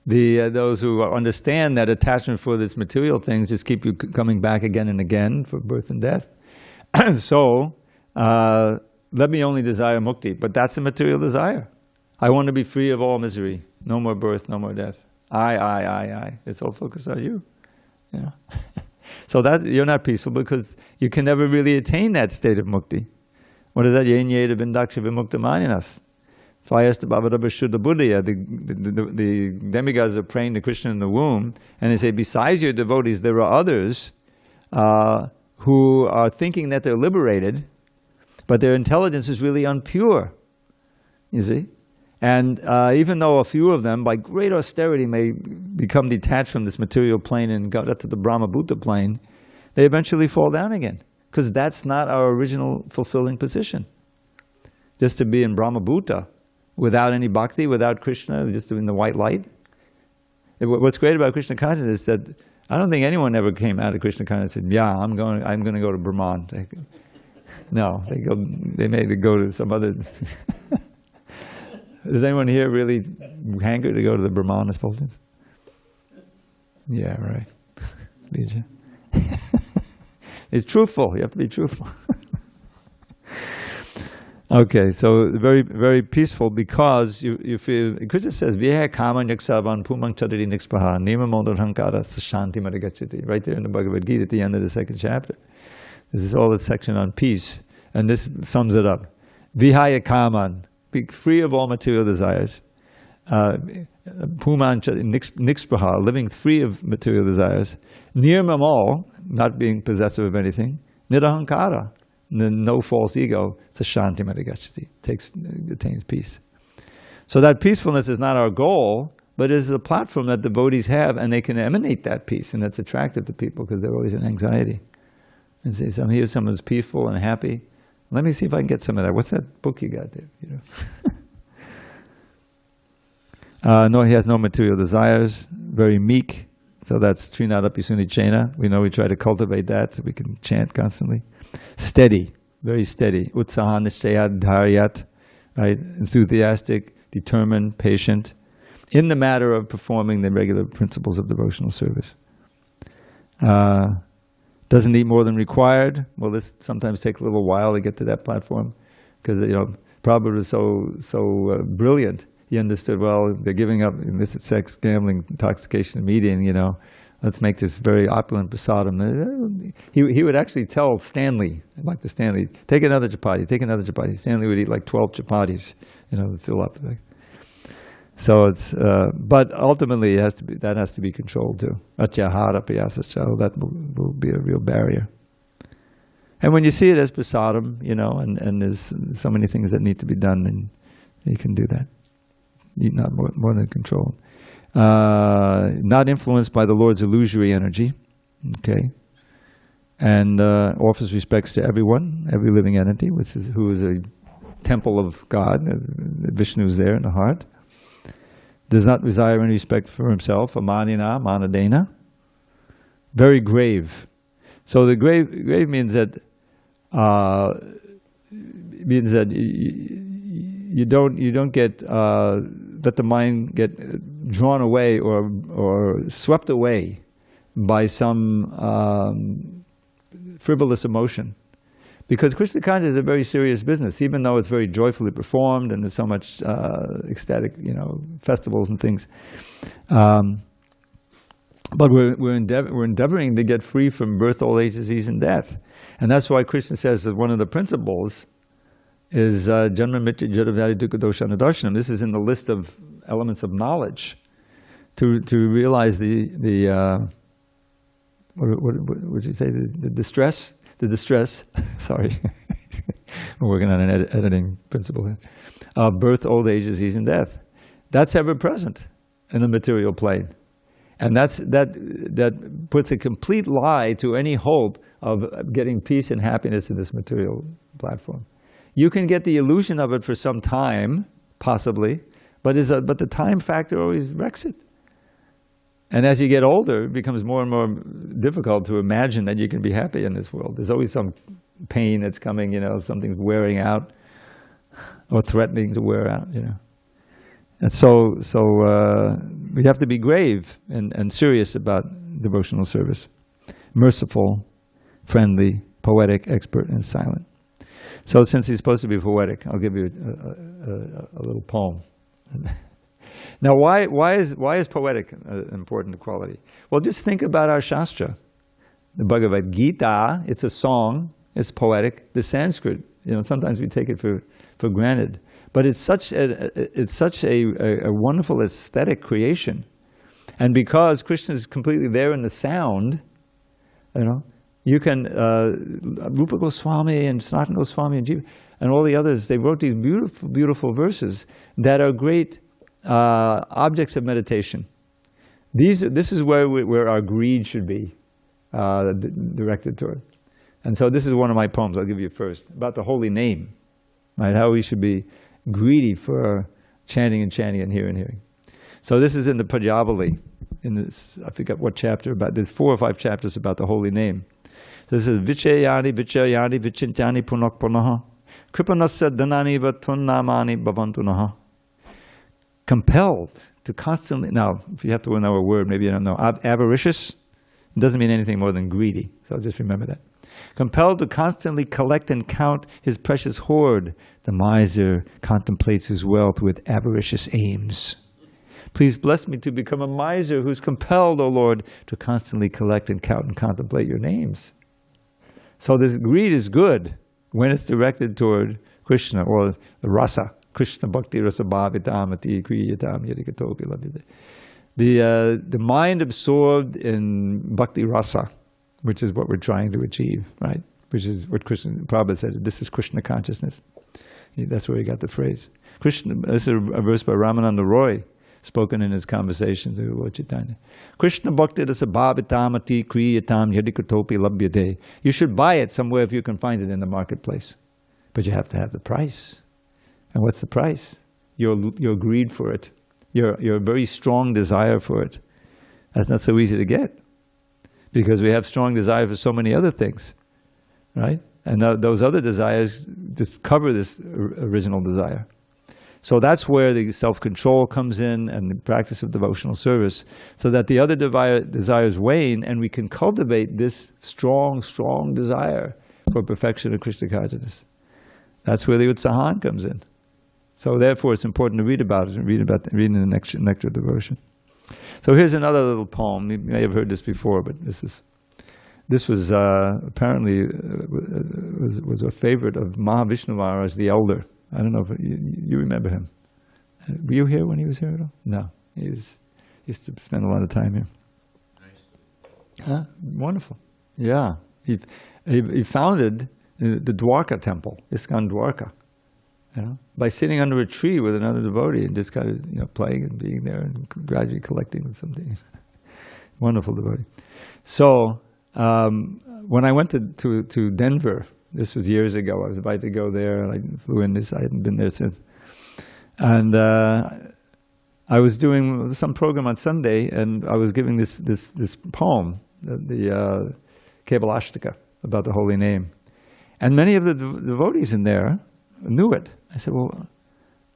those who understand that attachment for this material things just keep you coming back again and again for birth and death. So, let me only desire mukti, but that's a material desire. I want to be free of all misery, no more birth, no more death. I. It's all focused on you. So that you're not peaceful because you can never really attain that state of mukti. What is that? Yenyeda bindaksha vimukta maninas. The demigods are praying to Krishna in the womb, and they say, besides your devotees, there are others who are thinking that they're liberated, but their intelligence is really unpure. You see? And even though a few of them, by great austerity, may become detached from this material plane and go up to the Brahma-Bhuta plane, they eventually fall down again. Because that's not our original fulfilling position. Just to be in Brahma-Bhuta, without any bhakti, without Krishna, just in the white light. What's great about Krishna consciousness is that I don't think anyone ever came out of Krishna consciousness and said, yeah, I'm going to go to Brahman. No, they made it go to some other... Does anyone here really hanker to go to the Brahman expulsions? Yeah, right. Bija. It's truthful. You have to be truthful. Okay, so very, very peaceful because you feel. Krishna says, "Vyeha kama nyaksavan pumang chadari nikspaha nima modahankara shanti madagachati." Right there in the Bhagavad Gita at the end of the second chapter. This is all the section on peace, and this sums it up. Vihaya kaman. Be free of all material desires. Puman nikspraha, living free of material desires. Nirmamo, not being possessive of anything. Nidahankara, no false ego. Sashanti madagachati, attains peace. So that peacefulness is not our goal, but is a platform that devotees have, and they can emanate that peace, and that's attractive to people because they're always in anxiety. And say, here's someone who's peaceful and happy. Let me see if I can get some of that. What's that book you got there? No, he has no material desires. Very meek. So that's Trinadapi Sunichena. We know we try to cultivate that so we can chant constantly. Steady. Very steady. Utsaha nishayat dharyat. Right? Enthusiastic, determined, patient. In the matter of performing the regular principles of devotional service. Doesn't eat more than required. Well, this sometimes takes a little while to get to that platform because Prabhupada was so brilliant. He understood, well, they're giving up illicit sex, gambling, intoxication, and eating, let's make this very opulent prasadam. He would actually tell Stanley, like the Stanley, take another chapati, take another chapati. Stanley would eat like 12 chapatis, to fill up. So it's, but ultimately that has to be controlled too. Atyahara piyasascha, that will be a real barrier. And when you see it as prasadam, and there's so many things that need to be done, and you can do that. Eat not more than controlled. Not influenced by the Lord's illusory energy, okay? And offers respects to everyone, every living entity, who is a temple of God. Vishnu is there in the heart. Does not desire any respect for himself. Amanina, manadena. Very grave. So the grave means that you don't get let the mind get drawn away or swept away by some frivolous emotion, because Krishna consciousness is a very serious business, even though it's very joyfully performed and there's so much ecstatic, festivals and things. But we're endeavoring to get free from birth, old age, disease, and death. And that's why Krishna says that one of the principles is Janma Mrityu Jara Vyadi Dukkha Dosha Anadarshanam. This is in the list of elements of knowledge to realize the what would you say, the distress? The distress, sorry, we're working on an editing principle here, of birth, old age, disease, and death. That's ever present in the material plane. And that puts a complete lie to any hope of getting peace and happiness in this material platform. You can get the illusion of it for some time, possibly, but the time factor always wrecks it. And as you get older, it becomes more and more difficult to imagine that you can be happy in this world. There's always some pain that's coming, something's wearing out or threatening to wear out, And so we have to be grave and serious about devotional service. Merciful, friendly, poetic, expert, and silent. So since he's supposed to be poetic, I'll give you a little poem. Now, why is poetic an important quality? Well, just think about our Shastra. The Bhagavad Gita, it's a song, it's poetic. The Sanskrit, sometimes we take it for granted. But it's such a wonderful aesthetic creation. And because Krishna is completely there in the sound, you can, Rupa Goswami and Sanatana Goswami and Jiva, and all the others, they wrote these beautiful, beautiful verses that are great objects of meditation. This is where our greed should be directed toward. And so this is one of my poems I'll give you first, about the holy name, right? How we should be greedy for chanting and hearing. So this is in the Pajavali, in this, I forget what chapter, there's 4 or 5 chapters about the holy name. So this is Vichayani Vichintyani Punak Punaha Kripanasya Dhanani Vatunnamani Bhavantunaha. Compelled to constantly, now if you have to know a word, maybe you don't know, avaricious doesn't mean anything more than greedy, so just remember that. Compelled to constantly collect and count his precious hoard, the miser contemplates his wealth with avaricious aims. Please bless me to become a miser who's compelled, O Lord, to constantly collect and count and contemplate your names. So this greed is good when it's directed toward Krishna, or the rasa. Krishna Bhakti Rasa Bhavitam Ati Kriyatam Yadikatopi Labhyate. The mind absorbed in Bhakti Rasa, which is what we're trying to achieve, right? Which is what Prabhupada said, this is Krishna consciousness. That's where he got the phrase. Krishna, this is a verse by Ramananda Roy, spoken in his conversations with Lord Chaitanya. Krishna Bhakti Rasa Bhavitam Ati Kriyatam Yadikatopi Labhyate. You should buy it somewhere if you can find it in the marketplace. But you have to have the price. And what's the price? Your greed for it. Your very strong desire for it. That's not so easy to get. Because we have strong desire for so many other things. Right? And those other desires just cover this original desire. So that's where the self-control comes in and the practice of devotional service, so that the other desires wane and we can cultivate this strong, strong desire for perfection of Krishna consciousness. That's where the Utsahan comes in. So therefore it's important to read about it and read in the Nectar of Devotion. So here's another little poem. You may have heard this before, but this was apparently was a favorite of Mahavishnu Maharaj, the elder. I don't know if you remember him. Were you here when he was here at all? No. He used to spend a lot of time here. Nice. Huh? Wonderful. Yeah. He founded the Dwarka temple, ISKCON Dwarka, by sitting under a tree with another devotee and just kind of playing and being there and gradually collecting something. Wonderful devotee. So when I went to Denver, this was years ago, I was about to go there, and I flew in this, I hadn't been there since. And I was doing some program on Sunday, and I was giving this poem, the Kevalashtaka, about the holy name. And many of the devotees in there knew it. I said, well,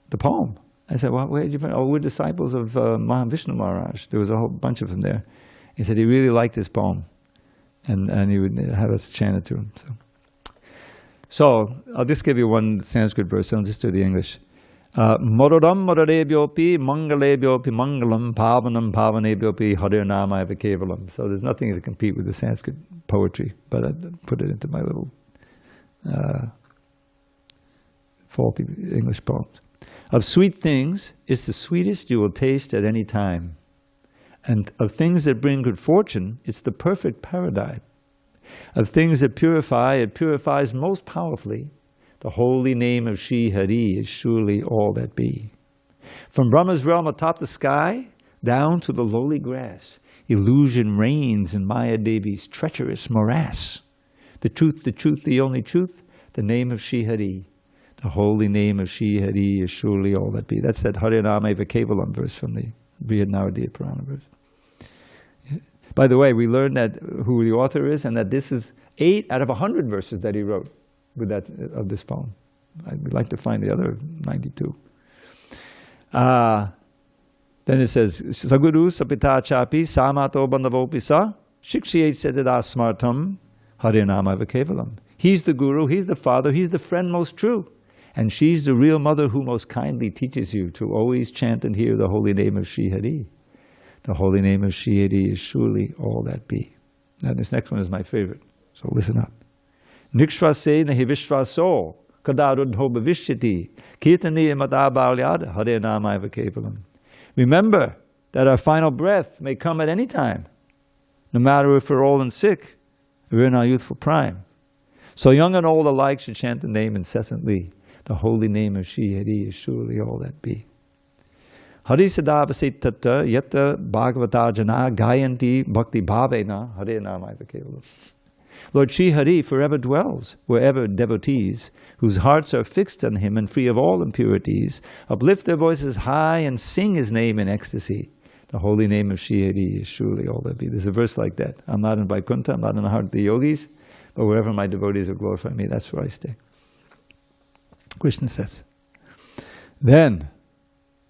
the poem. I said, well, where did you find it? Oh, we're disciples of Mahavishnu Maharaj. There was a whole bunch of them there. He said he really liked this poem. And he would have us chant it to him. So I'll just give you one Sanskrit verse, I'll just do the English. Morodam morodebhyopi mangalebhyopi mangalam pavanam pavanebhyopi harir namaya kevalam. So there's nothing to compete with the Sanskrit poetry, but I put it into my little faulty English poems. Of sweet things, it's the sweetest you will taste at any time. And of things that bring good fortune, it's the perfect paradigm. Of things that purify, it purifies most powerfully. The holy name of Shri Hari is surely all that be. From Brahma's realm atop the sky, down to the lowly grass, illusion reigns in Maya Devi's treacherous morass. The truth, the only truth, the name of Shri Hari. The holy name of Shri Hari is surely all that be. That's that Harinama Eva Kevalam verse from the Brihadaranyaka Purana verse. By the way, we learned that who the author is, and that this is 8 out of 100 verses that he wrote with that of this poem. I'd like to find the other 92. Then it says, Saguru sapita chapi samato bandavopi sa shikshiyet setida smartam harinama kevalam. He's the guru, he's the father, he's the friend most true. And she's the real mother who most kindly teaches you to always chant and hear the holy name of Shri Hari. The holy name of Shri Hari is surely all that be. Now this next one is my favorite, so listen up. Nikshvase nahi vishvaso kadarudho bhavishyati kirtani madabalyad hare namaya kevalam. Remember that our final breath may come at any time, no matter if we're old and sick, we're in our youthful prime. So young and old alike should chant the name incessantly. The holy name of Shri Hari is surely all that be. Hari sadavase tatta yatta bhagavata jana gayanti bhakti bhavena hare namaya kevalam. Lord Shri Hari forever dwells wherever devotees, whose hearts are fixed on him and free of all impurities, uplift their voices high and sing his name in ecstasy. The holy name of Shri Hari is surely all that be. There's a verse like that. I'm not in Vaikuntha, I'm not in the heart of the yogis, but wherever my devotees are glorifying me, that's where I stay. Krishna says. Then,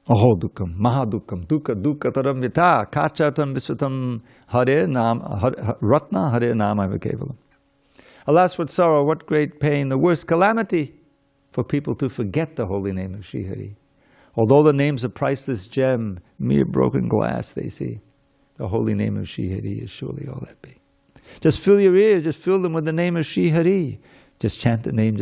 aho dukkam, mahadukkam, dukkha dukkha taram vita, kachatam visutam hare nam, ratna hare namaya kevalam. Alas, what sorrow, what great pain, the worst calamity for people to forget the holy name of Shri Hari. Although the name's a priceless gem, mere broken glass they see, the holy name of Shri Hari is surely all that be. Just fill your ears, just fill them with the name of Shri Hari. Just chant the name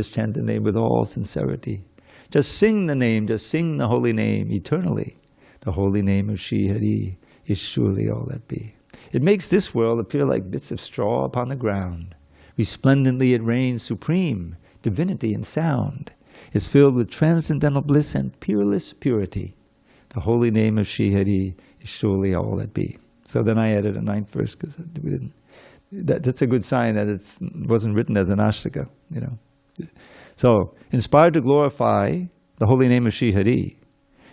with all sincerity. Just sing the name, just sing the holy name eternally. The holy name of Shri Hari is surely all that be. It makes this world appear like bits of straw upon the ground. Resplendently it reigns supreme, divinity and sound. It's filled with transcendental bliss and peerless purity. The holy name of Shri Hari is surely all that be. So then I added a 9th verse because we didn't. That's a good sign that it wasn't written as an ashtaka, So, inspired to glorify the holy name of Shri Hari,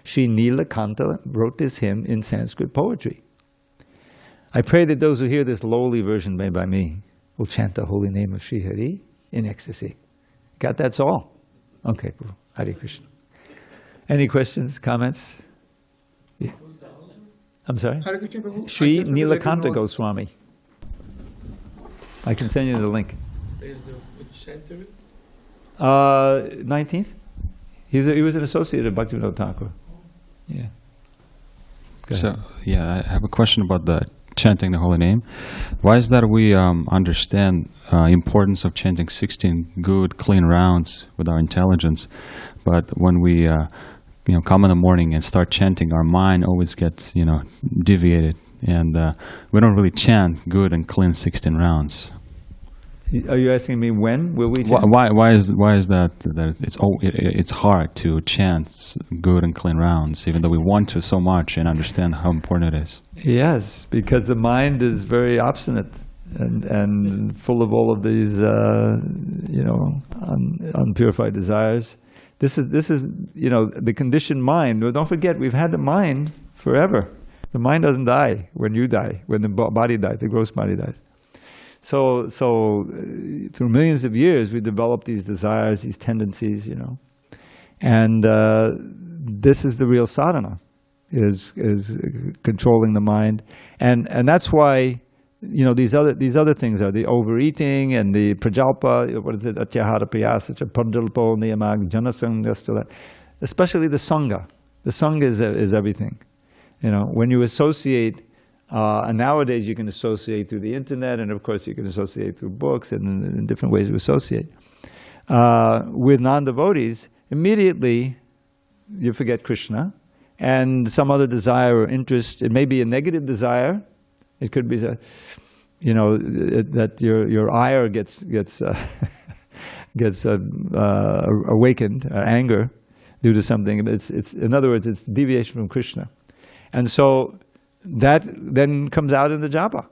Shri Nilakanta wrote this hymn in Sanskrit poetry. I pray that those who hear this lowly version made by me will chant the holy name of Shri Hari in ecstasy. Got that all? Okay, Hare Krishna. Any questions, comments? Yeah. I'm sorry? Shri Nilakanta Goswami. I can send you the link. Which century? 19th. He was an associate of Bhaktivinoda Thakur. Yeah. So, yeah, I have a question about the chanting the holy name. Why is that we understand importance of chanting 16 good, clean rounds with our intelligence, but when we come in the morning and start chanting, our mind always gets deviated, and we don't really chant good and clean 16 rounds. Are you asking me when will we chant? Why is that it's hard to chant good and clean rounds, even though we want to so much and understand how important it is? Yes, because the mind is very obstinate and full of all of these unpurified desires. This is the conditioned mind. Well, don't forget, we've had the mind forever. The mind doesn't die when you die, when the body dies, the gross body dies. So through millions of years, we developed these desires, these tendencies, and this is the real sadhana, is controlling the mind, and that's why these other things are the overeating and the prajalpa. What is it? Atyahara priyasa, pradalpo niyamag janasangha. Especially the sangha. The sangha is everything. When you associate. And nowadays you can associate through the internet, and of course you can associate through books and in different ways to associate. With non-devotees, immediately you forget Krishna and some other desire or interest. It may be a negative desire. It could be, that your ire gets awakened, anger, due to something. It's in other words, it's deviation from Krishna, and so. That then comes out in the japa.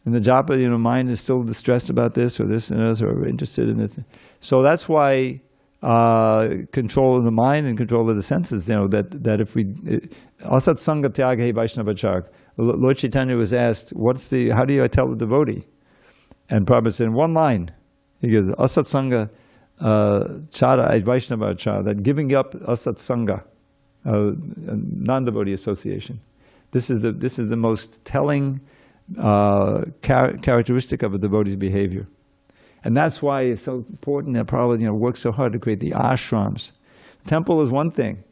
In the japa, mind is still distressed about this or this and this, or interested in this. So that's why control of the mind and control of the senses, that if we... Asat Sangha Tyagahe Vaishnavachark. Lord Chaitanya was asked, how do I tell the devotee? And Prabhupada said, in one line, he goes, Asat Sangha Chara Vaishnavachark, that giving up Asat Sangha, non-devotee association. This is the most telling characteristic of a devotee's behavior, and that's why it's so important that Prabhupada works so hard to create the ashrams. Temple is one thing,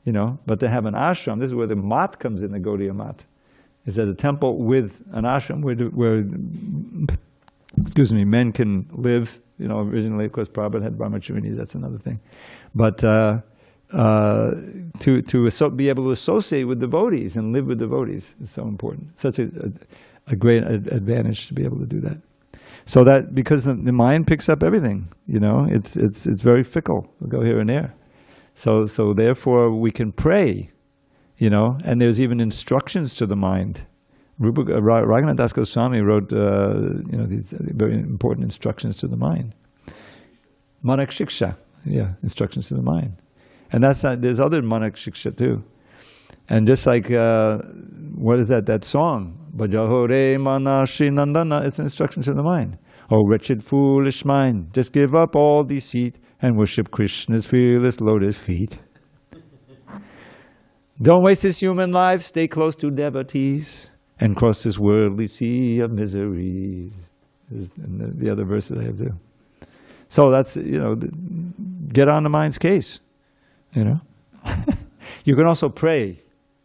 but to have an ashram, this is where the mat comes in. The Gaudiya mat is that a temple with an ashram where men can live. Originally, of course, Prabhupada had brahmacharis. That's another thing, but. To be able to associate with devotees and live with devotees is so important. Such a great advantage to be able to do that. So that because the mind picks up everything, it's very fickle. It'll go here and there. So therefore we can pray, and there's even instructions to the mind. Raghunath Das Goswami wrote these very important instructions to the mind. Manak Shiksha, instructions to the mind. And there's other manak shiksha too. And just like, what is that song? Bhajahore manashi nandana, it's an instruction to the mind. Oh, wretched, foolish mind, just give up all deceit and worship Krishna's fearless lotus feet. Don't waste this human life, stay close to devotees and cross this worldly sea of miseries. And the other verses I have too. So that's, get on the mind's case. You can also pray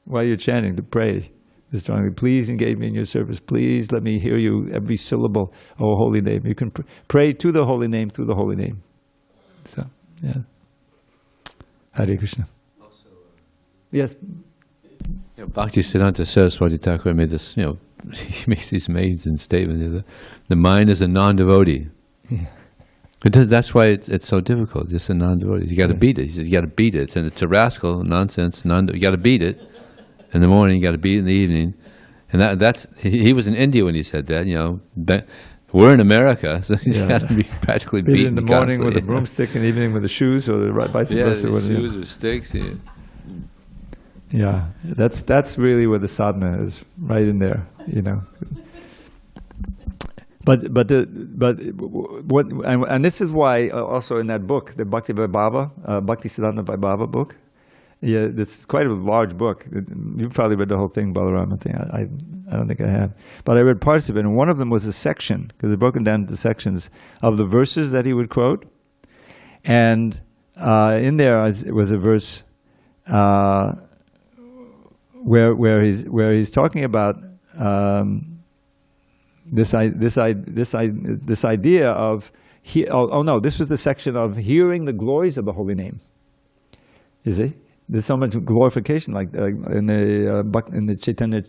while you're chanting, to pray strongly. Please engage me in your service. Please let me hear you every syllable. Oh, holy name. You can pray to the holy name through the holy name. So, yeah. Hare Krishna. Also, yes. Bhakti Siddhanta Saraswati Thakur made this, he makes these amazing statements. The mind is a non-devotee. Yeah. That's why it's so difficult. Just a non-devotee. You got to beat it. He says you got to beat it. And it's a rascal, nonsense. You got to beat it in the morning. You got to beat it in the evening. And that's he was in India when he said that. We're in America, so he's got to be practically beaten in the morning with a broomstick, and evening with the shoes, or the vice versa. Yeah, shoes or sticks. Yeah. Yeah, that's really where the sadhana is, right in there. But this is why also in that book, the Bhakti Vaibhava, Bhakti Siddhanta Vaibhava book, it's quite a large book. You've probably read the whole thing, Balaram. I don't think I have, but I read parts of it, and one of them was a section, because it's broken down into sections of the verses that he would quote, and in there it was a verse where he's talking about this idea of this was the section of hearing the glories of the holy name. You see, there's so much glorification, like in the Chaitanya,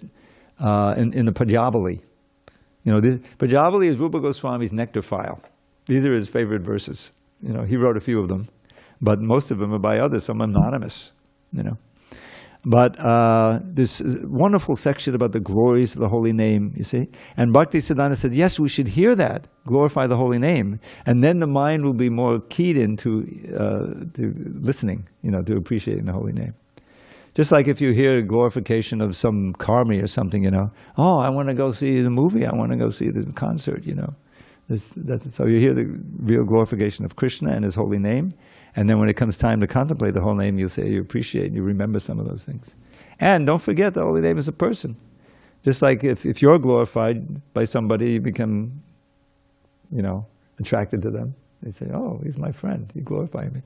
in the Pajabali. The Pajabali is Rupa Goswami's nectar file. These are his favorite verses. He wrote a few of them, but most of them are by others, some anonymous. But this wonderful section about the glories of the holy name, you see. And Bhakti Siddhanta said, yes, we should hear that, glorify the holy name. And then the mind will be more keyed into to listening, to appreciating the holy name. Just like if you hear a glorification of some karmi or something, oh, I want to go see the movie, I want to go see the concert, So you hear the real glorification of Krishna and his holy name. And then when it comes time to contemplate the holy name, you'll say you appreciate and you remember some of those things. And don't forget the holy name is a person. Just like if you're glorified by somebody, you become, attracted to them. They say, oh, he's my friend, you glorify me.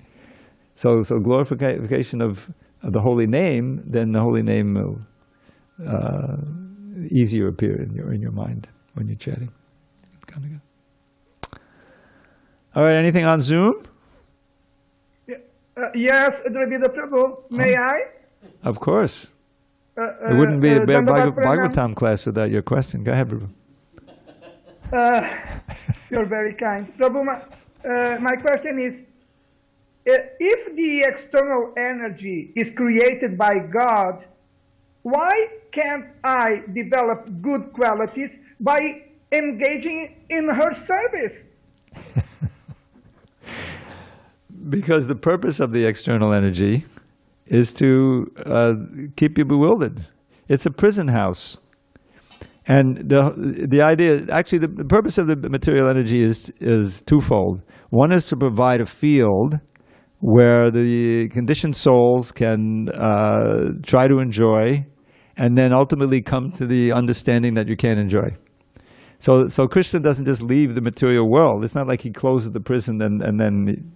So glorification of the holy name, then the holy name will easier appear in your mind when you're chatting. All right, anything on Zoom? Yes, Dravida Prabhu, may I? Of course. It wouldn't be a Bhagavatam class without your question. Go ahead, Prabhu. You're very kind. Prabhu, my question is, if the external energy is created by God, why can't I develop good qualities by engaging in her service? Because the purpose of the external energy is to keep you bewildered. It's a prison house. And the idea, actually the purpose of the material energy is twofold. One is to provide a field where the conditioned souls can try to enjoy and then ultimately come to the understanding that you can't enjoy. So Krishna doesn't just leave the material world. It's not like he closes the prison and then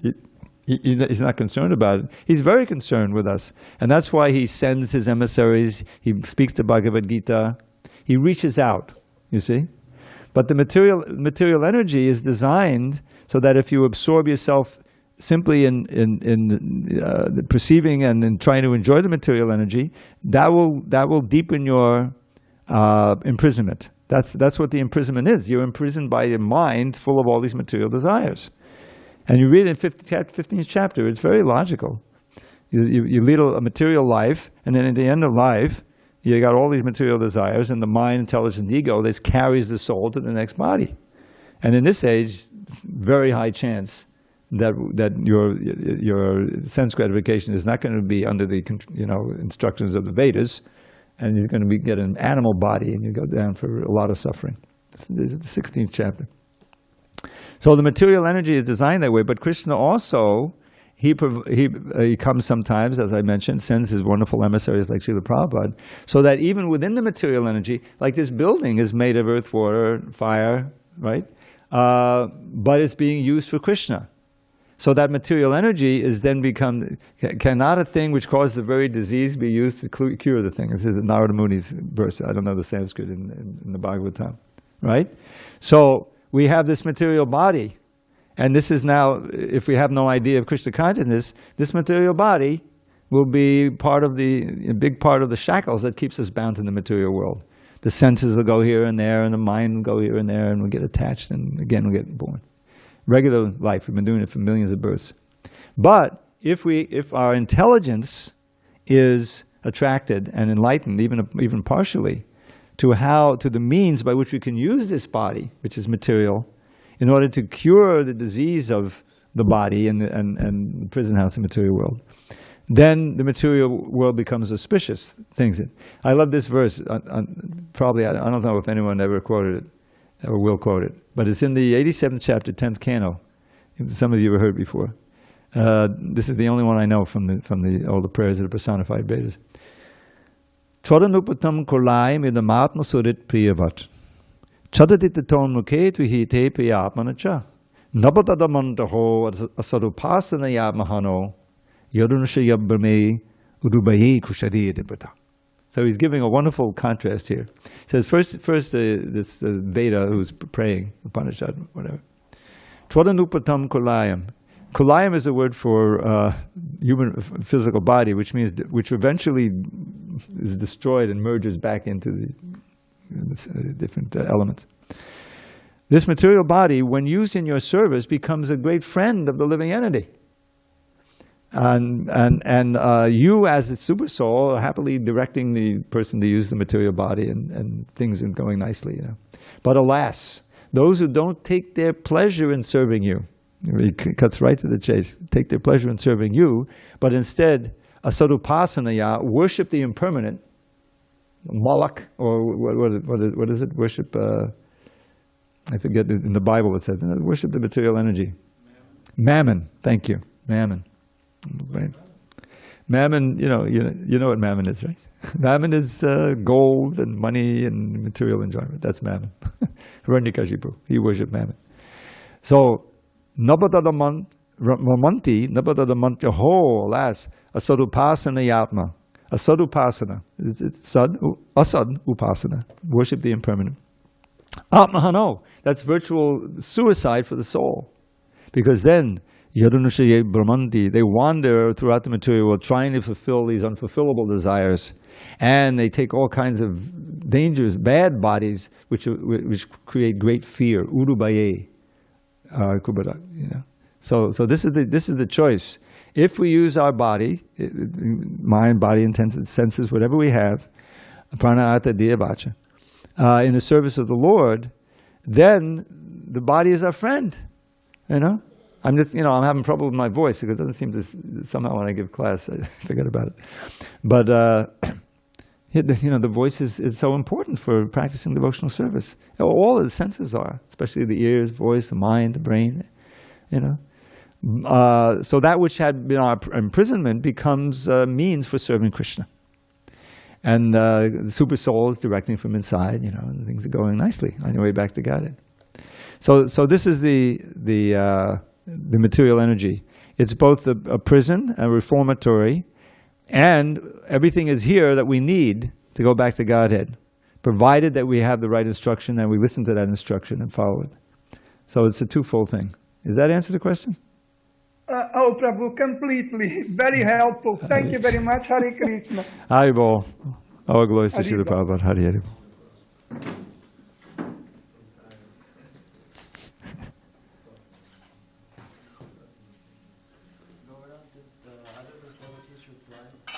he's not concerned about it. He's very concerned with us. And that's why he sends his emissaries. He speaks to Bhagavad Gita. He reaches out, you see. But the material energy is designed so that if you absorb yourself simply in perceiving and in trying to enjoy the material energy, that will deepen your imprisonment. That's what the imprisonment is. You're imprisoned by your mind full of all these material desires. And you read in 15th chapter, it's very logical. You lead a material life, and then at the end of life, you got all these material desires, and the mind, intelligence, ego, this carries the soul to the next body. And in this age, very high chance that your sense gratification is not going to be under the instructions of the Vedas, and you're going to get an animal body, and you go down for a lot of suffering. This is the 16th chapter. So the material energy is designed that way, but Krishna also, he comes sometimes, as I mentioned, sends his wonderful emissaries like Srila Prabhupada, so that even within the material energy, like this building is made of earth, water, fire, right? But it's being used for Krishna. So that material energy is then cannot a thing which causes the very disease be used to cure the thing. This is Narada Muni's verse. I don't know the Sanskrit in the Bhagavatam, right? So we have this material body, and this is now, if we have no idea of Krishna consciousness, this material body will be a big part of the shackles that keeps us bound to the material world. The senses will go here and there, and the mind will go here and there, and we'll get attached, and again we'll get born. Regular life, we've been doing it for millions of births. But if our intelligence is attracted and enlightened, even partially, to the means by which we can use this body, which is material, in order to cure the disease of the body and the prison house and material world, then the material world becomes auspicious. I love this verse. Probably, I don't know if anyone ever quoted it or will quote it, but it's in the 87th chapter, 10th canto. Some of you have heard it before. This is the only one I know from all the prayers of the personified Vedas. Chodanupatam kolai midamatma surit priyavat. Chadaditaton muke tuhite priyatmanacha. Nabadadamantaho asadupasana yatmahano. Yadunshayabrame udubaye kusharidipata. So he's giving a wonderful contrast here. He says, first this Veda who's praying, Upanishad, whatever. Tvadanupattam kulayam. Kulayam is a word for human physical body, which means which eventually is destroyed and merges back into the different elements. This material body, when used in your service, becomes a great friend of the living entity. And you, as the super soul, are happily directing the person to use the material body, and things are going nicely. You know. But alas, those who don't take their pleasure in serving you, he cuts right to the chase, take their pleasure in serving you, but instead, asadupasanaya, worship the impermanent, Moloch, or what is it? Worship, I forget, in the Bible it says, worship the material energy. Mammon, thank you, mammon. Right. Mammon, you know what mammon is, right? Mammon is gold and money and material enjoyment. That's mammon. Hiranyakashipu, he worshipped mammon. So, nabadadamanti, nabadadamanti, ho, alas, asadupasana yatma. Asadupasana, asad upasana, worship the impermanent. Atmahano, that's virtual suicide for the soul. Because then, Yadunushaye Brahmanti, they wander throughout the material world trying to fulfill these unfulfillable desires. And they take all kinds of dangerous, bad bodies, which create great fear. Urubaye, kubara, you know. So this is the choice. If we use our body, mind, body, and senses, whatever we have, pranayata diyabacha, in the service of the Lord, then the body is our friend, you know. I'm having trouble with my voice because it doesn't seem to, somehow when I give class, I forget about it. But, the voice is so important for practicing devotional service. All of the senses are, especially the ears, voice, the mind, the brain, you know. So that which had been our imprisonment becomes a means for serving Krishna. And the super soul is directing from inside, you know, and things are going nicely on your way back to Godhead. So this is the material energy. It's both a prison, a reformatory, and everything is here that we need to go back to Godhead, provided that we have the right instruction and we listen to that instruction and follow it. So it's a twofold thing. Does that answer the question? Oh, Prabhu, completely. Very helpful. Thank you very much. Hare Krishna. Haribol. All glories to Haribol. Srila Prabhupada. Hare Hare.